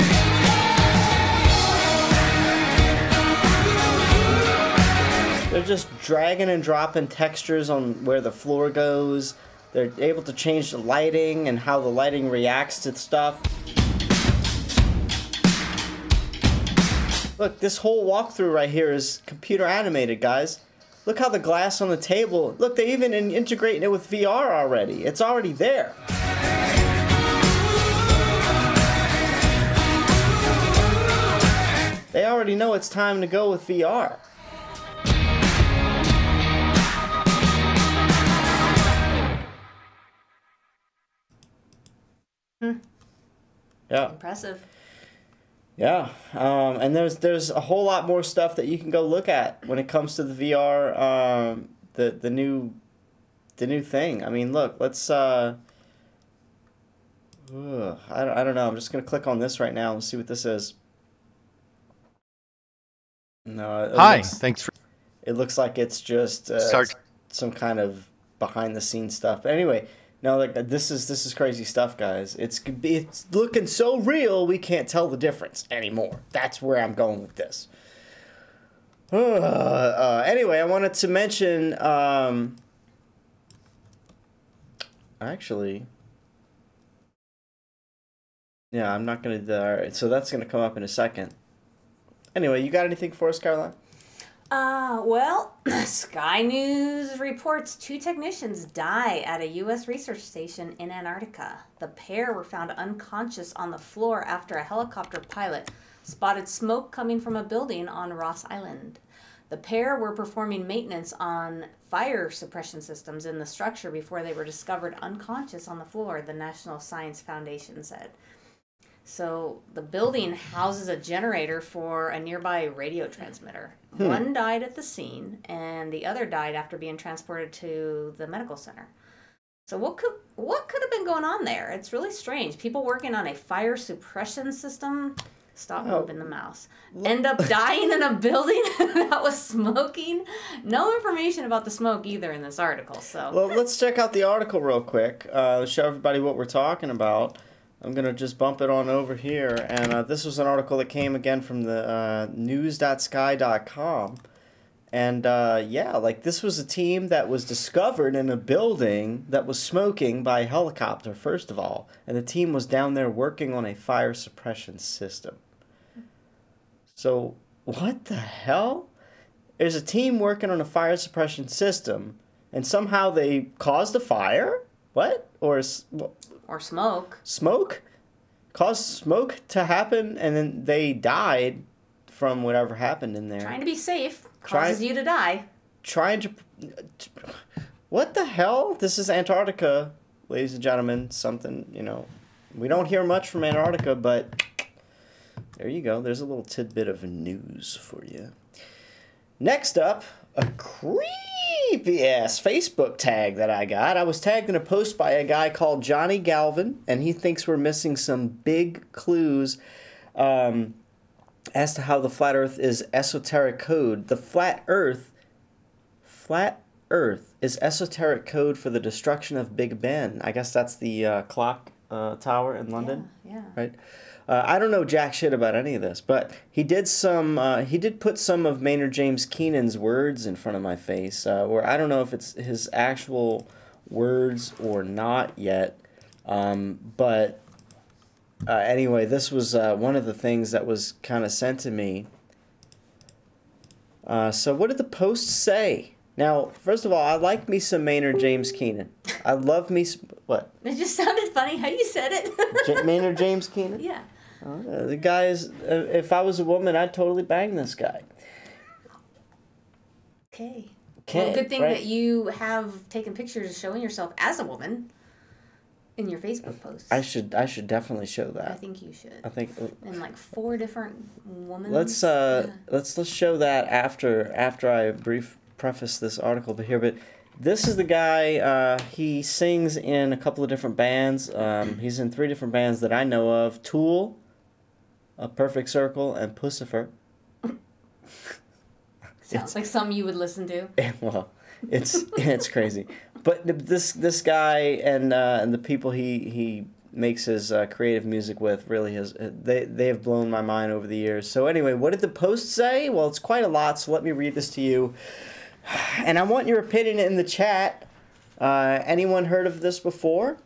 They're just dragging and dropping textures on where the floor goes. They're able to change the lighting and how the lighting reacts to stuff. Look, this whole walkthrough right here is computer animated, guys. Look how the glass on the table. Look, they're even integrating it with VR already. It's already there. They already know it's time to go with VR. Yeah. Impressive. Yeah, and there's a whole lot more stuff that you can go look at when it comes to the VR, the new thing. I mean, look, let's I don't know. I'm just gonna click on this right now and see what this is. No, Hi, thanks for. It looks like it's just some kind of behind the scenes stuff. But anyway. No, like this is crazy stuff, guys. It's looking so real we can't tell the difference anymore. That's where I'm going with this. Anyway, I wanted to mention. Actually, yeah, I'm not gonna. All right, so that's gonna come up in a second. Anyway, you got anything for us, Caroline? Well, Sky News reports 2 technicians die at a U.S. research station in Antarctica. The pair were found unconscious on the floor after a helicopter pilot spotted smoke coming from a building on Ross Island. The pair were performing maintenance on fire suppression systems in the structure before they were discovered unconscious on the floor, the National Science Foundation said. So the building houses a generator for a nearby radio transmitter. One died at the scene, and the other died after being transported to the medical center. So what could have been going on there? It's really strange. People working on a fire suppression system, stop moving the mouse, end up dying in a building that was smoking. No information about the smoke either in this article. So well, let's check out the article real quick. Show everybody what we're talking about. I'm going to just bump it on over here. And this was an article that came again from the news.sky.com. And yeah, like this was a team that was discovered in a building that was smoking by a helicopter, first of all. And the team was down there working on a fire suppression system. So what the hell? There's a team working on a fire suppression system, and somehow they caused a fire? What? Or smoke. Smoke? Caused smoke to happen, and then they died from whatever happened in there. Trying to be safe causes you to die. Trying to... What the hell? This is Antarctica, ladies and gentlemen. Something, you know... We don't hear much from Antarctica, but... There you go. There's a little tidbit of news for you. Next up, a creepy-ass Facebook tag that I got. I was tagged in a post by a guy called Johnny Galvin, and he thinks we're missing some big clues as to how the flat Earth is esoteric code. The flat Earth is esoteric code for the destruction of Big Ben. I guess that's the clock tower in London. Yeah. Right. I don't know jack shit about any of this, but he did put some of Maynard James Keenan's words in front of my face, where I don't know if it's his actual words or not yet, but anyway, this was one of the things that was kind of sent to me. So what did the post say? Now, first of all, I like me some Maynard James Keenan. I love me what? It just sounded funny how you said it. Maynard James Keenan? Yeah. The guy is, if I was a woman, I'd totally bang this guy. Okay. Well, good thing right? that you have taken pictures showing yourself as a woman in your Facebook posts. I should definitely show that. I think you should. I think in like 4 different women. Let's show that after I preface this article here, but this is the guy, he sings in a couple of different bands. He's in 3 different bands that I know of. Tool, A Perfect Circle, and Pussifer. Sounds like something you would listen to. Well, it's crazy. But this guy and the people he makes his creative music with really they have blown my mind over the years. So anyway, what did the post say? Well, it's quite a lot, so let me read this to you. And I want your opinion in the chat. Anyone heard of this before?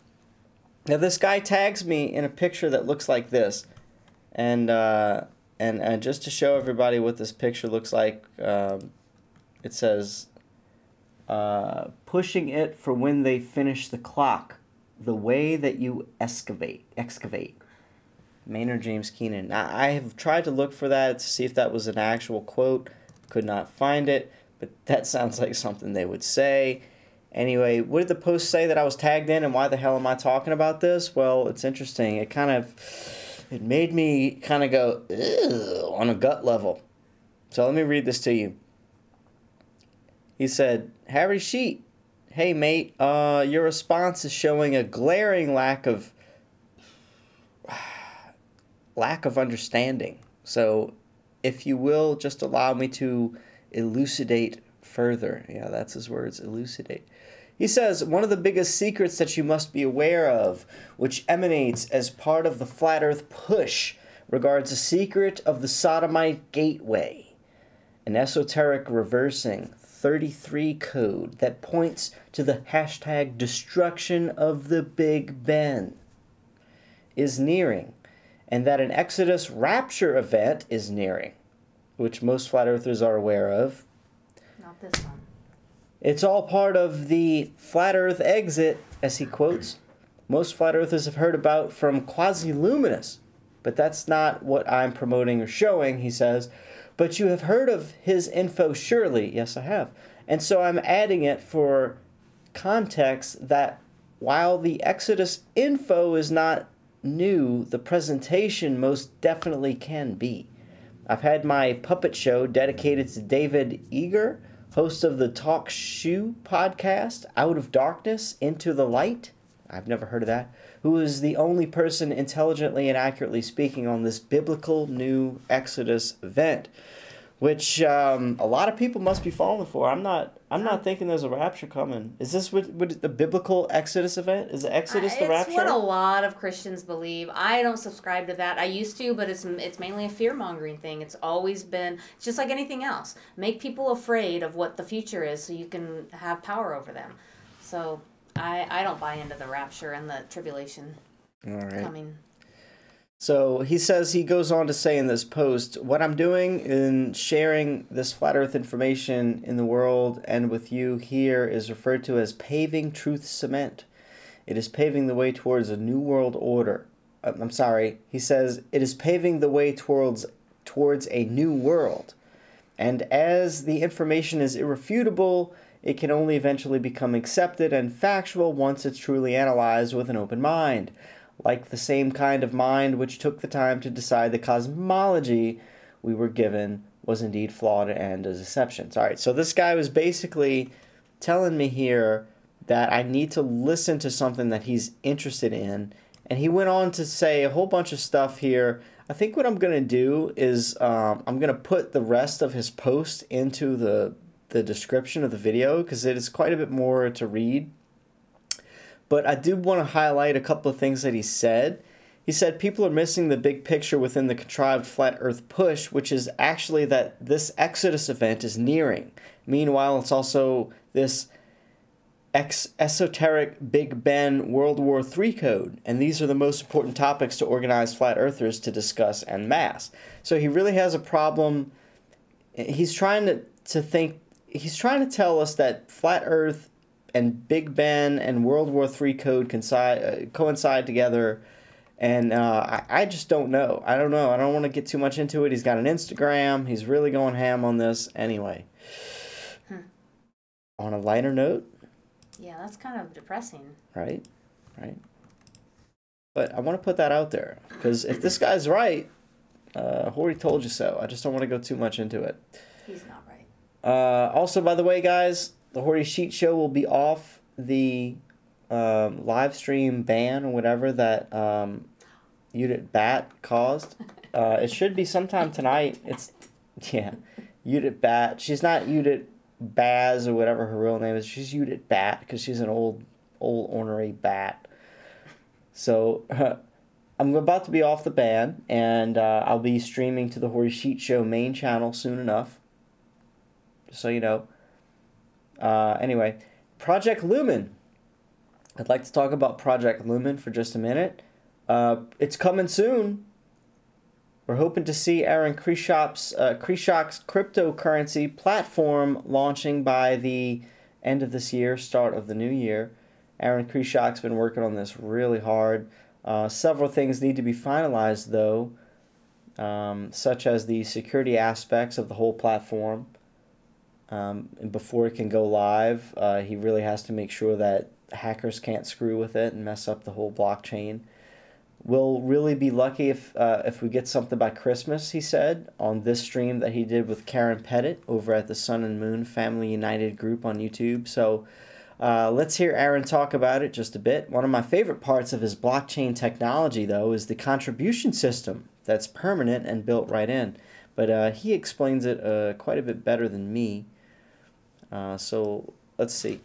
Now, this guy tags me in a picture that looks like this. And And just to show everybody what this picture looks like, it says, pushing it for when they finish the clock, the way that you excavate. Maynard James Keenan. Now, I have tried to look for that to see if that was an actual quote. Could not find it, but that sounds like something they would say. Anyway, what did the post say that I was tagged in, and why the hell am I talking about this? Well, it's interesting. It made me kind of go, ew, on a gut level. So let me read this to you. He said, Harry Sheet, hey mate, your response is showing a glaring lack of understanding. So if you will, just allow me to elucidate further. Yeah, that's his words, elucidate. He says, one of the biggest secrets that you must be aware of, which emanates as part of the Flat Earth push, regards the secret of the Sodomite Gateway, an esoteric reversing 33 code that points to the hashtag destruction of the Big Ben, is nearing, and that an Exodus rapture event is nearing, which most Flat Earthers are aware of. Not this one. It's all part of the Flat Earth exit, as he quotes. Most Flat Earthers have heard about from Quasi-Luminous, but that's not what I'm promoting or showing, he says. But you have heard of his info surely. Yes, I have. And so I'm adding it for context that while the Exodus info is not new, the presentation most definitely can be. I've had my puppet show dedicated to David Eager, host of the Talk Shoe podcast, Out of Darkness, Into the Light. I've never heard of that. Who is the only person intelligently and accurately speaking on this biblical new Exodus event, which a lot of people must be falling for. I'm not thinking there's a rapture coming. Is this what the biblical Exodus event? Is the Exodus the rapture? It's what a lot of Christians believe. I don't subscribe to that. I used to, but it's mainly a fear-mongering thing. It's always been, it's just like anything else. Make people afraid of what the future is so you can have power over them. So I don't buy into the rapture and the tribulation coming. So he says, he goes on to say in this post, what I'm doing in sharing this flat earth information in the world and with you here is referred to as paving truth cement. It is paving the way towards a new world order. I'm sorry. He says it is paving the way towards a new world. And as the information is irrefutable, it can only eventually become accepted and factual once it's truly analyzed with an open mind. Like the same kind of mind which took the time to decide the cosmology we were given was indeed flawed and a deception. All right, so this guy was basically telling me here that I need to listen to something that he's interested in, and he went on to say a whole bunch of stuff here. I think what I'm going to do is I'm going to put the rest of his post into the description of the video because it is quite a bit more to read. But I do want to highlight a couple of things that he said. He said people are missing the big picture within the contrived flat earth push, which is actually that this Exodus event is nearing. Meanwhile, it's also this esoteric Big Ben World War III code. And these are the most important topics to organized flat earthers to discuss en masse. So he really has a problem. He's trying he's trying to tell us that flat earth and Big Ben and World War III code coincide together, and I just don't know. I don't know. I don't want to get too much into it. He's got an Instagram. He's really going ham on this. Anyway, on a lighter note. Yeah, that's kind of depressing. Right. But I want to put that out there, because if this guy's right, Hori told you so. I just don't want to go too much into it. He's not right. Also, by the way, guys, the Hori Sheet Show will be off the live stream ban or whatever that Judith Bat caused. It should be sometime tonight. Judith Bat. She's not Judith Baz or whatever her real name is. She's Judith Bat because she's an old ornery bat. So I'm about to be off the ban, and I'll be streaming to the Hori Sheet Show main channel soon enough. Just so you know. Anyway, Project Lumen. I'd like to talk about Project Lumen for just a minute. It's coming soon. we're hoping to see Aaron Kreshok's cryptocurrency platform launching by the end of this year, start of the new year. Aaron Kreshok's been working on this really hard. Several things need to be finalized, though, such as the security aspects of the whole platform. And before it can go live, he really has to make sure that hackers can't screw with it and mess up the whole blockchain. We'll really be lucky if we get something by Christmas, he said, on this stream that he did with Karen Pettit over at the Sun and Moon Family United group on YouTube. So let's hear Aaron talk about it just a bit. One of my favorite parts of his blockchain technology, though, is the contribution system that's permanent and built right in. But he explains it quite a bit better than me. So let's see.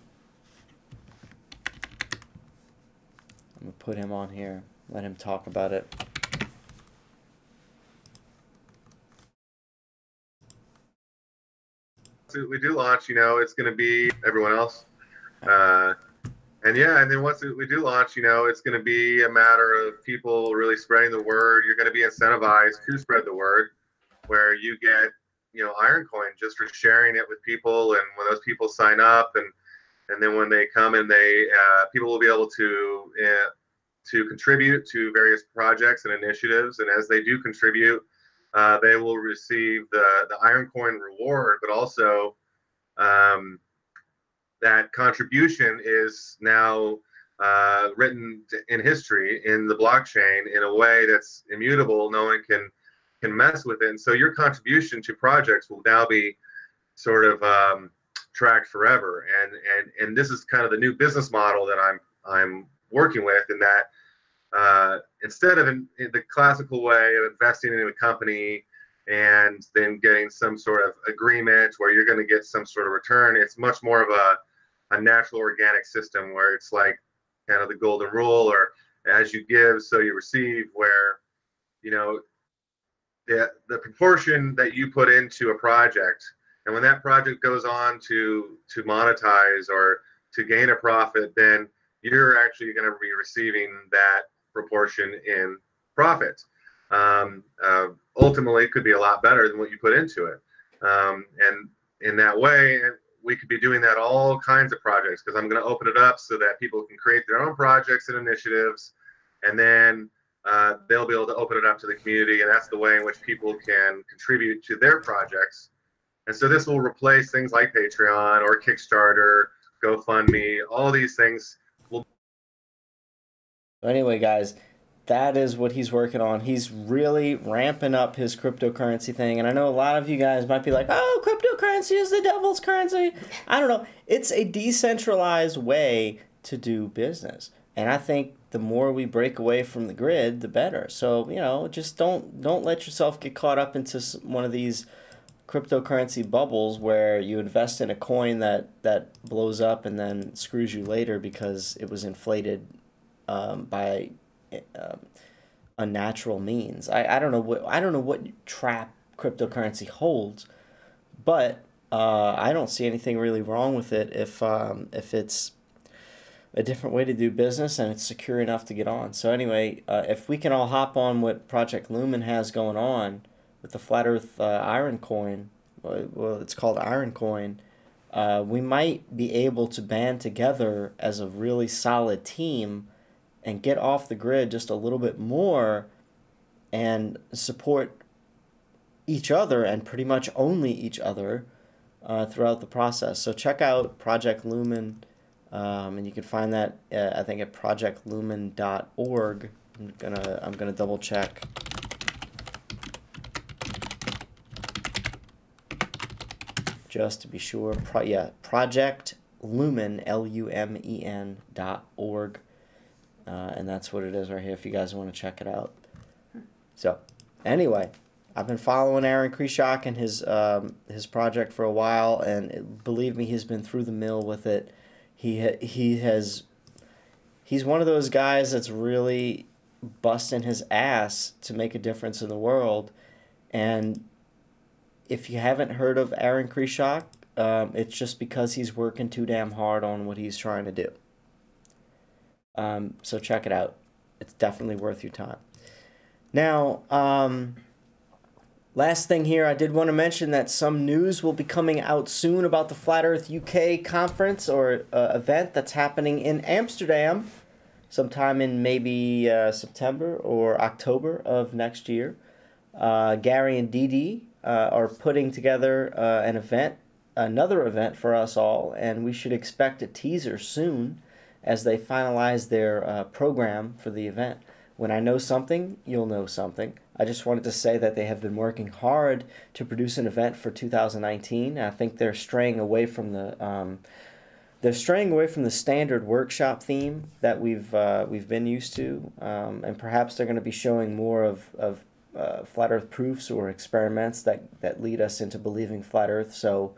I'm going to put him on here. Let him talk about it. We do launch, it's going to be everyone else. And then once we do launch, it's going to be a matter of people really spreading the word. You're going to be incentivized to spread the word, where you get, Iron Coin just for sharing it with people. And when those people sign up and then when they come and people will be able to contribute to various projects and initiatives. And as they do contribute, they will receive the Iron Coin reward, but also that contribution is now written in history in the blockchain in a way that's immutable. No one can mess with it. And so your contribution to projects will now be sort of tracked forever. And this is kind of the new business model that I'm working with, in that instead of in the classical way of investing in a company and then getting some sort of agreement where you're going to get some sort of return, it's much more of a natural organic system where it's like kind of the golden rule, or as you give, so you receive, where, the proportion that you put into a project, and when that project goes on to monetize or to gain a profit, then you're actually going to be receiving that proportion in profit. Ultimately, it could be a lot better than what you put into it. And in that way, we could be doing that all kinds of projects, because I'm going to open it up so that people can create their own projects and initiatives, and then they'll be able to open it up to the community, and that's the way in which people can contribute to their projects. And so this will replace things like Patreon or Kickstarter, GoFundMe, all these things. Anyway, guys, that is what he's working on. He's really ramping up his cryptocurrency thing. And I know a lot of you guys might be like, oh, cryptocurrency is the devil's currency. I don't know. It's a decentralized way to do business. And I think the more we break away from the grid, the better. So, just don't let yourself get caught up into one of these cryptocurrency bubbles where you invest in a coin that blows up and then screws you later because it was inflated by unnatural means. I don't know what trap cryptocurrency holds, but I don't see anything really wrong with it if it's a different way to do business and it's secure enough to get on. So anyway, if we can all hop on what Project Lumen has going on with the Flat Earth Iron Coin, well, it's called Iron Coin, we might be able to band together as a really solid team and get off the grid just a little bit more and support each other, and pretty much only each other throughout the process. So check out Project Lumen, and you can find that I think at projectlumen.org. I'm gonna double check. Just to be sure. Project Lumen, LUMEN.org. And that's what it is right here if you guys want to check it out. So, anyway, I've been following Aaron Kreshok and his project for a while, and believe me, he's been through the mill with it. He's one of those guys that's really busting his ass to make a difference in the world. And if you haven't heard of Aaron Kreshok, it's just because he's working too damn hard on what he's trying to do. So check it out. It's definitely worth your time. Now, Last thing here, I did want to mention that some news will be coming out soon about the Flat Earth UK conference or event that's happening in Amsterdam sometime in maybe September or October of next year. Gary and Dee Dee are putting together an event, another event for us all, and we should expect a teaser soon as they finalize their program for the event. When I know something, you'll know something. I just wanted to say that they have been working hard to produce an event for 2019. I think they're straying away from the standard workshop theme that we've been used to, and perhaps they're going to be showing more of flat Earth proofs or experiments that lead us into believing flat Earth. So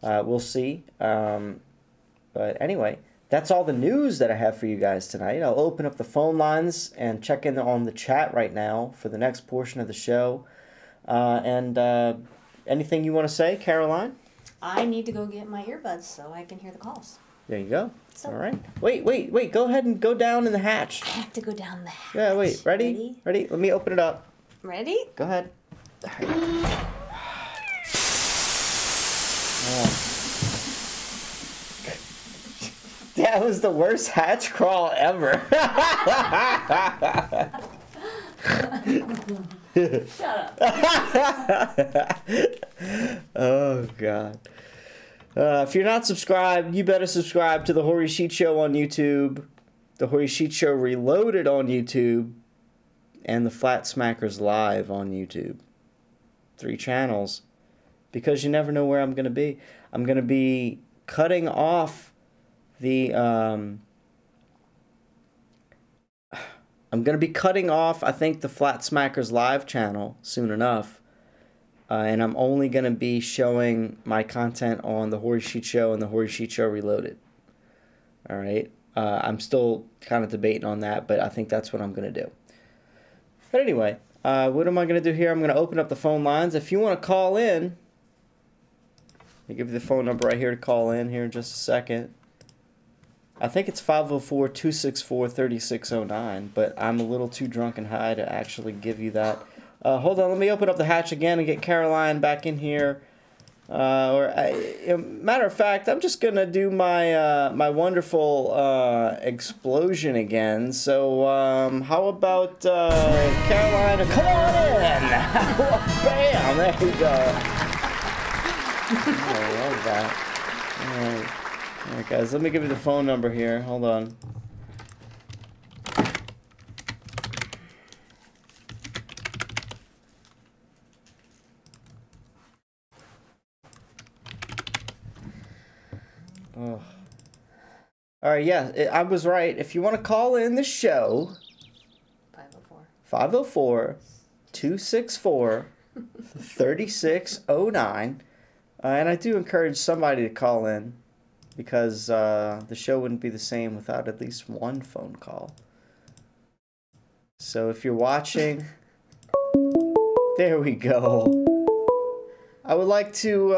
we'll see. But anyway, that's all the news that I have for you guys tonight. I'll open up the phone lines and check in on the chat right now for the next portion of the show. And anything you want to say, Caroline? I need to go get my earbuds so I can hear the calls. There you go. All right. Wait. Go ahead and go down in the hatch. I have to go down the hatch. Yeah, wait. Ready? Let me open it up. Ready? Go ahead. That was the worst hatch crawl ever. Shut up. Oh, God. If you're not subscribed, you better subscribe to The Hori Sheet Show on YouTube, The Hori Sheet Show Reloaded on YouTube, and The Flat Smackers Live on YouTube. 3 channels. Because you never know where I'm going to be. I'm going to be cutting off the I'm going to be cutting off, I think, the Flat Smackers Live channel soon enough. And I'm only going to be showing my content on the Hori Sheet Show and the Hori Sheet Show Reloaded. All right. I'm still kind of debating on that, but I think that's what I'm going to do. But anyway, what am I going to do here? I'm going to open up the phone lines. If you want to call in, I'll give you the phone number right here to call in here in just a second. I think it's 504-264-3609, but I'm a little too drunk and high to actually give you that. Hold on, let me open up the hatch again and get Caroline back in here. Matter of fact, I'm just gonna do my my wonderful explosion again. So how about Caroline? Come on in! Bam! There we go. I love that. All right. All right, guys, let me give you the phone number here. Hold on. Oh. All right, yeah, I was right. If you want to call in the show, 504-264-3609. And I do encourage somebody to call in, because the show wouldn't be the same without at least one phone call. So if you're watching, there we go. I would like to,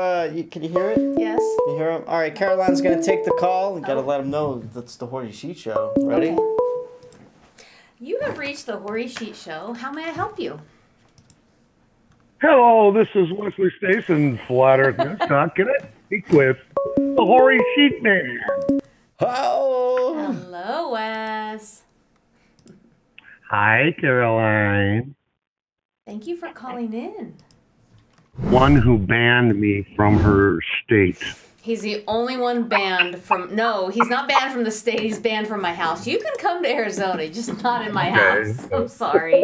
can you hear it? Yes. Can you hear him? All right, Caroline's going to take the call. You got to let him know that's the Hori Sheet Show. Ready? Okay. You have reached the Hori Sheet Show. How may I help you? Hello, this is Wesley Stason, Flat Earth News Talk. Can I speak with the Hori Sheet Man? Oh! Hello, Wes. Hi, Caroline. Thank you for calling in. One who banned me from her state. He's the only one banned from... No, he's not banned from the state. He's banned from my house. You can come to Arizona, just not in my house. I'm sorry.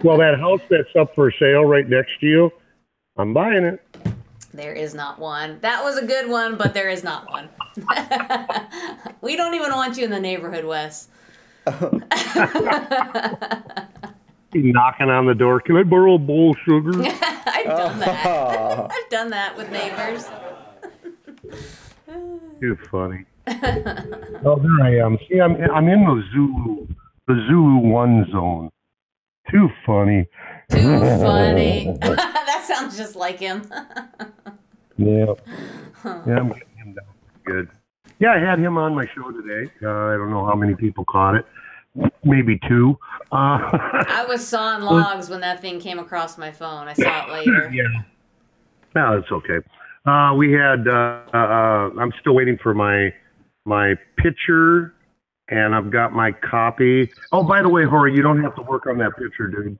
Well, that house that's up for sale right next to you, I'm buying it. There is not one. That was a good one, but there is not one. We don't even want you in the neighborhood, Wes. Knocking on the door. Can I borrow a bowl of sugar? I've done that. I've done that with neighbors. Too funny. Oh, there I am. See, I'm in the Zulu 1 zone. Too funny. Too funny. That sounds just like him. Yeah. Yeah, I'm getting him down good. Yeah, I had him on my show today. I don't know how many people caught it, maybe 2. I was sawing logs when that thing came across my phone. I saw it later. Yeah. No, it's okay. We had. I'm still waiting for my picture, and I've got my copy. Oh, by the way, Hori, you don't have to work on that picture, dude.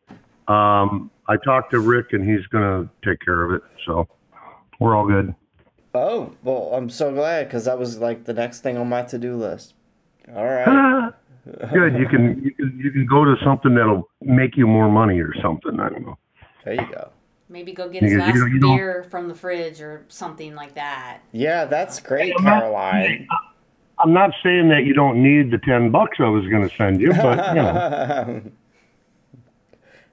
I talked to Rick, and he's gonna take care of it. So we're all good. Oh, well, I'm so glad because that was like the next thing on my to-do list. All right. Good. You can go to something that'll make you more money or something. I don't know. There you go. Maybe go get his last beer from the fridge or something like that. Yeah, that's great, Caroline. I'm not saying that you don't need the $10 I was going to send you, but you know.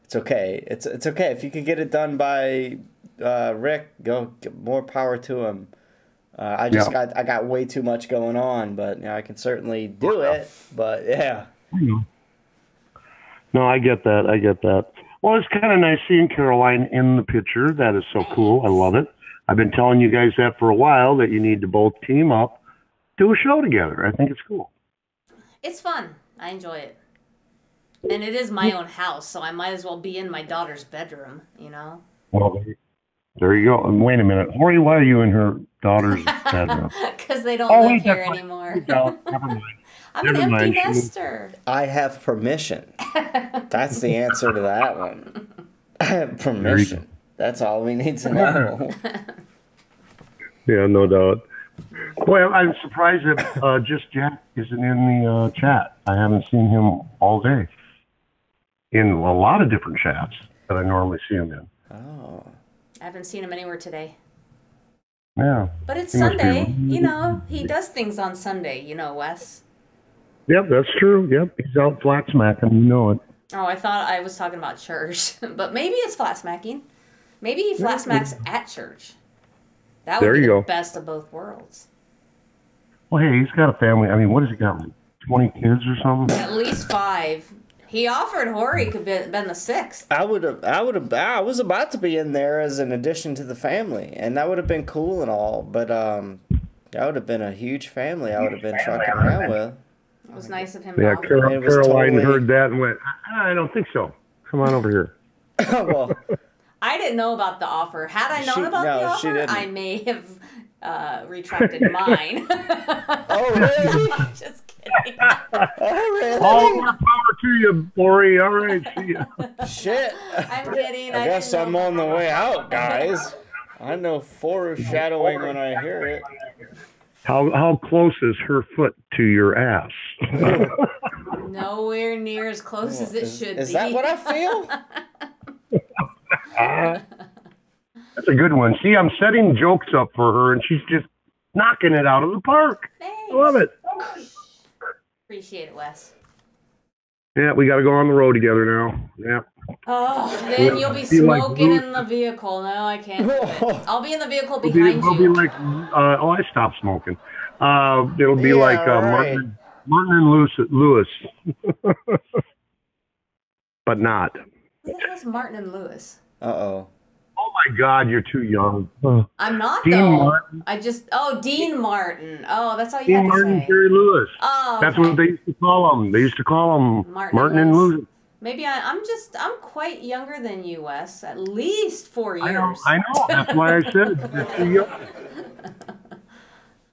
It's okay. It's okay if you can get it done by Rick. More power to him. I got way too much going on, but I can certainly do it. But yeah. No, I get that. Well, it's kind of nice seeing Caroline in the picture. That is so cool. I love it. I've been telling you guys that for a while, that you need to both team up, do a show together. I think it's cool. It's fun. I enjoy it. And it is my own house, so I might as well be in my daughter's bedroom, you know? Well, there you go. And wait a minute. Hori, why are you in her daughter's bedroom? Because they don't live here anymore. Never mind. I'm an empty nester. I have permission. That's the answer to that one. I have permission. That's all we need to know. Yeah, no doubt. Well, I'm surprised that Just Jack isn't in the chat. I haven't seen him all day. In a lot of different chats that I normally see him in. Oh. I haven't seen him anywhere today. Yeah. But it's Sunday. You know, he does things on Sunday, you know, Wes. Yep, that's true. Yep, he's out flat smacking. You know it. Oh, I thought I was talking about church. But maybe it's flat smacking. Maybe he flat smacks at church. That would be the best of both worlds. Well, hey, he's got a family. I mean, what has he got? Like 20 kids or something? At least 5. He offered Hori could been the 6th. I was about to be in there as an addition to the family, and that would have been cool and all, but that would have been a huge family I would have been trucking around with. It was nice of him to Yeah, offer. Caroline heard that and went, I don't think so. Come on over here. Well, I didn't know about the offer. Had I known about the offer, I may have retracted mine. Oh, really? Just kidding. Oh, really? All more power to you, Hori. All right, see ya. Shit. I'm kidding. I guess I'm on the way out, guys. I know foreshadowing when I hear it. How close is her foot to your ass? Nowhere near as close as it should be. Is that what I feel? That's a good one. See, I'm setting jokes up for her, and she's just knocking it out of the park. Thanks. I love it. Appreciate it, Wes. Yeah, we got to go on the road together now. Yeah. Oh, then you'll be smoking in the vehicle. No, I can't do it. I'll be in the vehicle behind It'll you. be like, I stopped smoking. It'll be like Martin and Lewis. But not. Who the hell's Martin and Lewis? Uh-oh. Oh my God, you're too young. I'm not, Dean though. Martin. Dean Martin. Oh, that's all you Dean had to Martin, say. Jerry Lewis. Oh, That's okay. what they used to call him. They used to call him Martin and Lewis. Maybe I'm quite younger than you, Wes. At least 4 years. I know. That's why I said you're too young.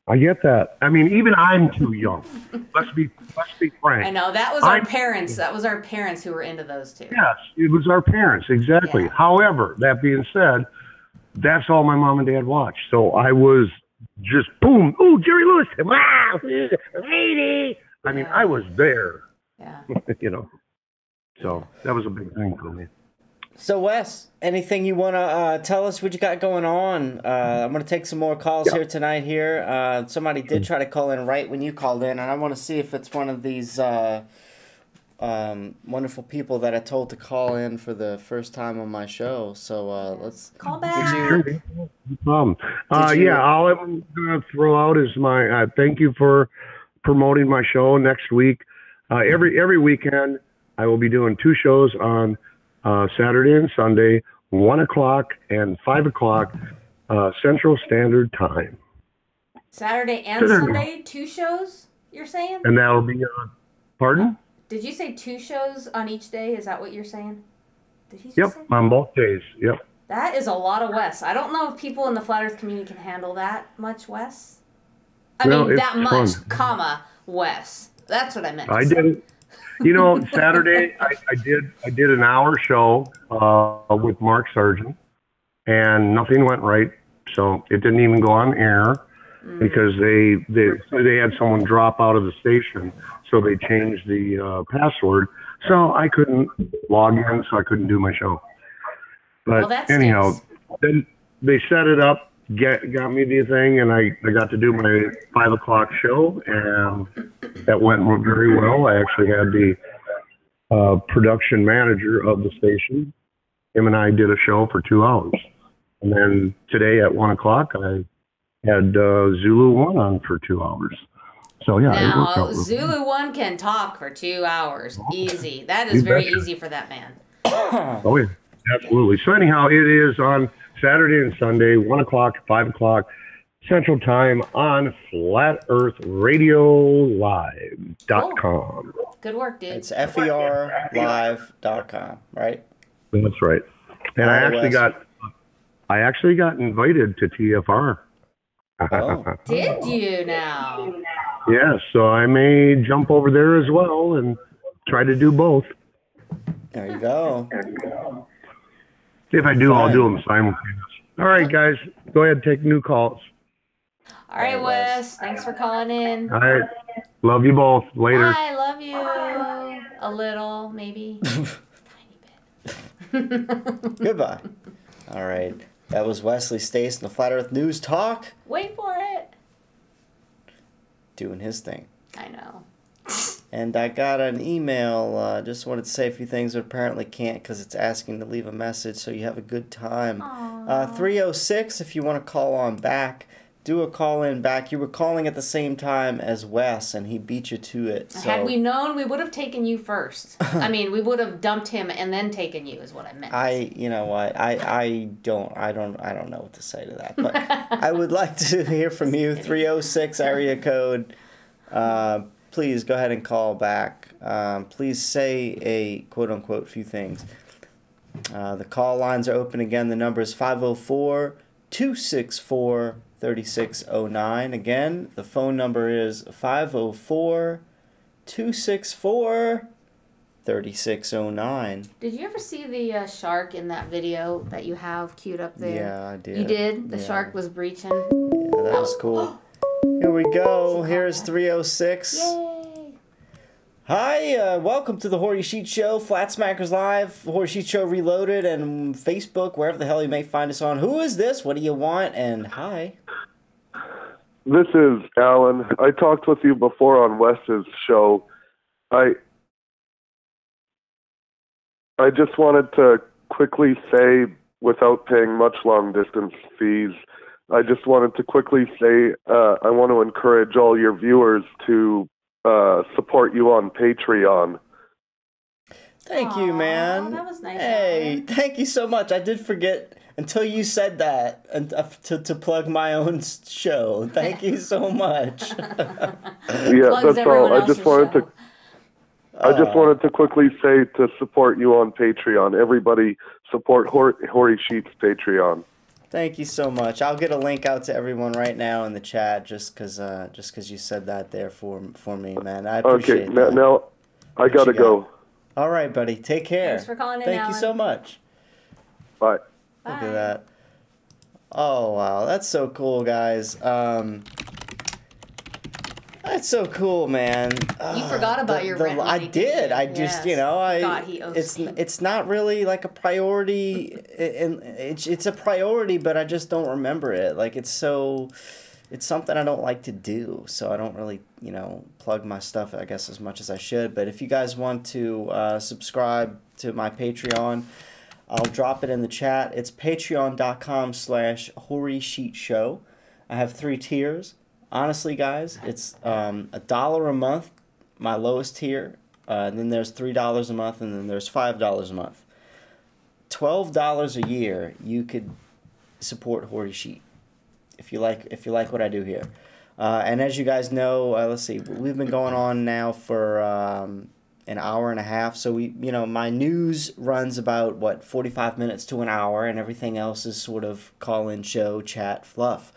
I get that. I mean, even I'm too young. Let's be frank. I know that was our parents. That was our parents who were into those two. Yes, it was our parents, exactly. Yeah. However, that being said, that's all my mom and dad watched. So I was just boom, ooh, Jerry Lewis, wow, lady. I mean, I was there. Yeah. You know. So that was a big thing for me. So, Wes, anything you want to tell us what you got going on? I'm going to take some more calls here tonight here. Somebody did try to call in right when you called in, and I want to see if it's one of these wonderful people that I told to call in for the first time on my show. So, let's... Call back. No problem. Yeah, all I'm going to throw out is my thank you for promoting my show next week. Every weekend, I will be doing 2 shows on Saturday and Sunday, 1 o'clock and 5 o'clock Central Standard Time. Saturday and Sunday, 2 shows, you're saying? And that'll be, pardon? Did you say 2 shows on each day? Is that what you're saying? Did he just Yep, say? on both days. Yep. That is a lot of Wes. I don't know if people in the Flat Earth community can handle that much Wes. I No, mean, it's that much, fun. comma, Wes. That's what I meant. I did it. You know, Saturday I did an hour show with Mark Sargent, and nothing went right, so it didn't even go on air because they had someone drop out of the station, so they changed the password, so I couldn't log in, so I couldn't do my show. But anyhow, then they set it up, got me the thing, and I got to do my 5 o'clock show, and that went very well. I actually had the production manager of the station. Him and I did a show for 2 hours. And then today at 1 o'clock, I had Zulu 1 on for 2 hours. So, yeah, it worked out. Now, Zulu 1 can talk for 2 hours. Easy. That is very easy for that man. Oh, yeah, absolutely. So, anyhow, it is on Saturday and Sunday, 1 o'clock, 5 o'clock Central Time on FlatEarthRadioLive.com. Good work, dude. It's FERLive.com, right? That's right. And I actually got invited to TFR. Oh. Did you now? Yeah, so I may jump over there as well and try to do both. There you go. If I do, I'll do them simultaneously. All right, guys, go ahead and take new calls. All right, Wes. Thanks for calling in. All right. Love you both. Later. I love you. A little, maybe. Tiny bit. Goodbye. All right. That was Wesley Stace in the Flat Earth News Talk. Wait for it. Doing his thing. I know. And I got an email. Just wanted to say a few things, but apparently can't because it's asking to leave a message. So you have a good time. 306 if you want to call on back. Do a call in back. You were calling at the same time as Wes, and he beat you to it. So. Had we known, we would have taken you first. I mean, we would have dumped him and then taken you, is what I meant. You know what? I don't know what to say to that. But I would like to hear from you. 306 area code. Please go ahead and call back. Please say a quote unquote few things. The call lines are open again. The number is 504-264-3609. Again, the phone number is 504-264-3609. Did you ever see the shark in that video that you have queued up there? Yeah, I did. You did? The shark was breaching? Yeah, that was cool. Here we go. Here's 306. Yay! Hi, welcome to the Hoary Sheet Show, Flat Smackers Live, Hoary Sheet Show Reloaded, and Facebook, wherever the hell you may find us on. Who is this? What do you want? And hi. This is Alan. I talked with you before on Wes's show. I just wanted to quickly say, without paying much long-distance fees, I just wanted to quickly say I want to encourage all your viewers to support you on Patreon. Thank you, man. That was nice. Hey, thank you so much. I did forget until you said that and to plug my own show. Thank you so much. Yeah, that's all. I just wanted to quickly say to support you on Patreon. Everybody support Hoary Sheet's Patreon. Thank you so much. I'll get a link out to everyone right now in the chat just because you said that there for me, man. I appreciate that. Now I gotta go. All right, buddy. Take care. Thanks for calling in, Thank Alan. you so much. Bye. Look at that. Oh, wow. That's so cool, guys. That's so cool, man. You forgot about your rent money. I did. I just, God, he owes it's not really like a priority. It's a priority, but I just don't remember it. Like it's something I don't like to do, so I don't really, plug my stuff, I guess, as much as I should. But if you guys want to subscribe to my Patreon, I'll drop it in the chat. It's patreon.com/HoarySheetShow. I have 3 tiers. Honestly, guys, it's $1 a month, my lowest tier. And then there's $3 a month, and then there's $5 a month. $12 a year, you could support Hoary Sheet if you like what I do here. And as you guys know, let's see, we've been going on now for an hour and a half. So my news runs about what 45 minutes to an hour, and everything else is sort of call-in show, chat, fluff.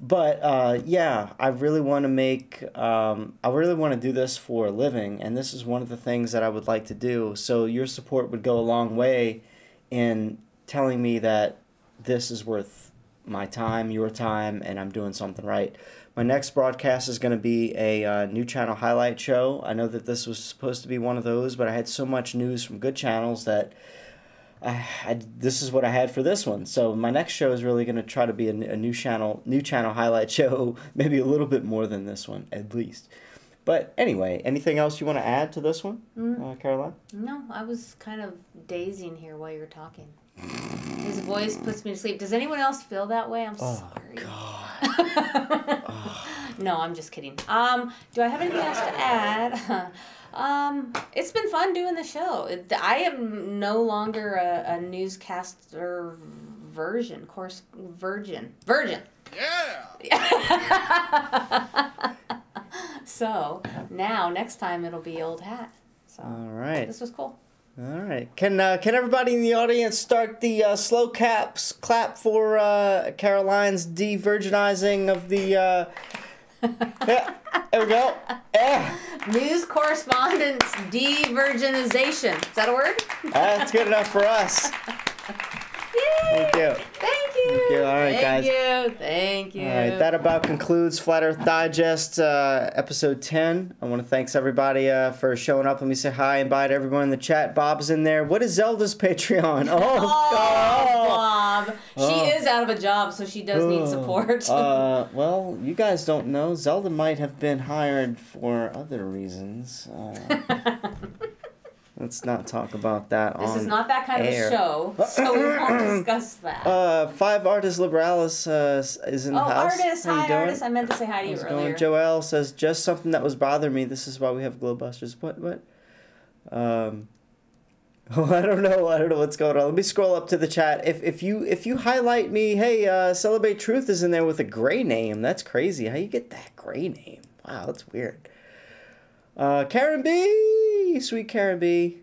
But yeah, I really want to do this for a living, and this is one of the things that I would like to do. So your support would go a long way in telling me that this is worth my time, your time, and I'm doing something right. My next broadcast is going to be a new channel highlight show. I know that this was supposed to be one of those, but I had so much news from good channels that this is what I had for this one. So my next show is really going to try to be a new channel highlight show, maybe a little bit more than this one, at least. But anyway, anything else you want to add to this one, Caroline? No, I was kind of dazing here while you were talking. His voice puts me to sleep. Does anyone else feel that way? I'm sorry. God. No, I'm just kidding. Do I have anything else to add? It's been fun doing the show. I am no longer a newscaster virgin. Yeah. So now next time it'll be old hat. So all right. This was cool. All right. Can everybody in the audience start the slow clap for Caroline's de-virginizing of the? Yeah, there we go. Yeah. News correspondence de-virginization. Is that a word? That's good enough for us. Yay! Thank you. Thank you. Thank you. All right, guys. Thank you. All right, that about concludes Flat Earth Digest episode 10. I want to thank everybody for showing up. Let me say hi and bye to everyone in the chat. Bob's in there. What is Zelda's Patreon? Bob. She is out of a job, so she does need support. Well, you guys don't know. Zelda might have been hired for other reasons. Let's not talk about that This on is not that kind air. of a show, so we won't discuss that. Five Artis Liberalis is in the house. Artist. How you Hi, doing? Artist. I meant to say hi to you How's it earlier. going? Joelle says, just something that was bothering me. This is why we have Glowbusters. What? I don't know what's going on. Let me scroll up to the chat. If you highlight me, hey, Celebrate Truth is in there with a gray name. That's crazy. How you get that gray name? Wow, that's weird. Karen B, sweet Karen B.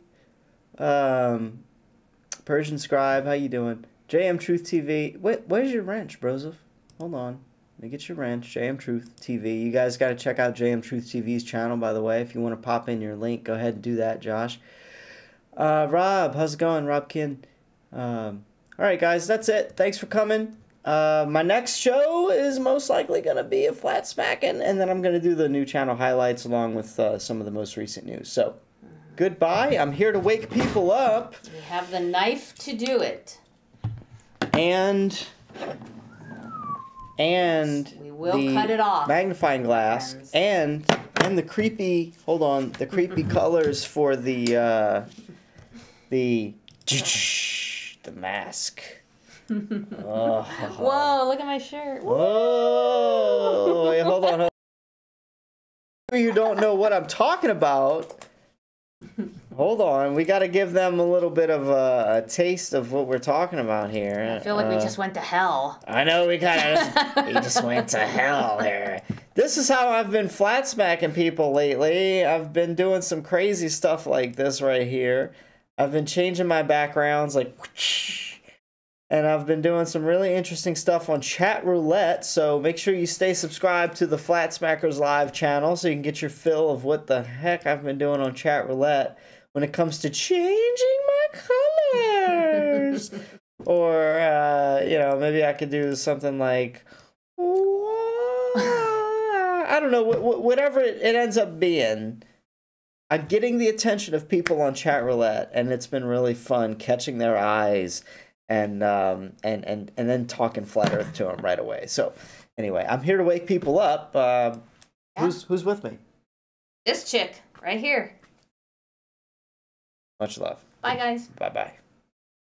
Persian Scribe, how you doing? JM Truth TV. Where's your wrench, Broseph? Hold on. Let me get your wrench. JM Truth TV. You guys got to check out JM Truth TV's channel, by the way. If you want to pop in your link, go ahead and do that, Josh. Rob, how's it going? Rob Kin. All right, guys, that's it. Thanks for coming. My next show is most likely going to be a flat smacking, and then I'm going to do the new channel highlights along with some of the most recent news. So, goodbye. I'm here to wake people up. We have the knife to do it. And we will cut it off. Magnifying glass and the creepy creepy colors for the mask. Oh. Whoa, look at my shirt. Whoa. Wait, hold on. You don't know what I'm talking about. Hold on. We got to give them a little bit of a taste of what we're talking about here. I feel like we just went to hell. I know we just went to hell here. This is how I've been flat smacking people lately. I've been doing some crazy stuff like this right here. I've been changing my backgrounds like whoosh, and I've been doing some really interesting stuff on Chat Roulette, so make sure you stay subscribed to the Flat Smackers Live channel so you can get your fill of what the heck I've been doing on Chat Roulette when it comes to changing my colors. Or, maybe I could do something like, I don't know, whatever it ends up being. I'm getting the attention of people on Chat Roulette, and it's been really fun catching their eyes and then talking flat earth to them right away. So anyway, I'm here to wake people up. Who's with me? This chick right here. Much love. Bye, guys. Bye-bye.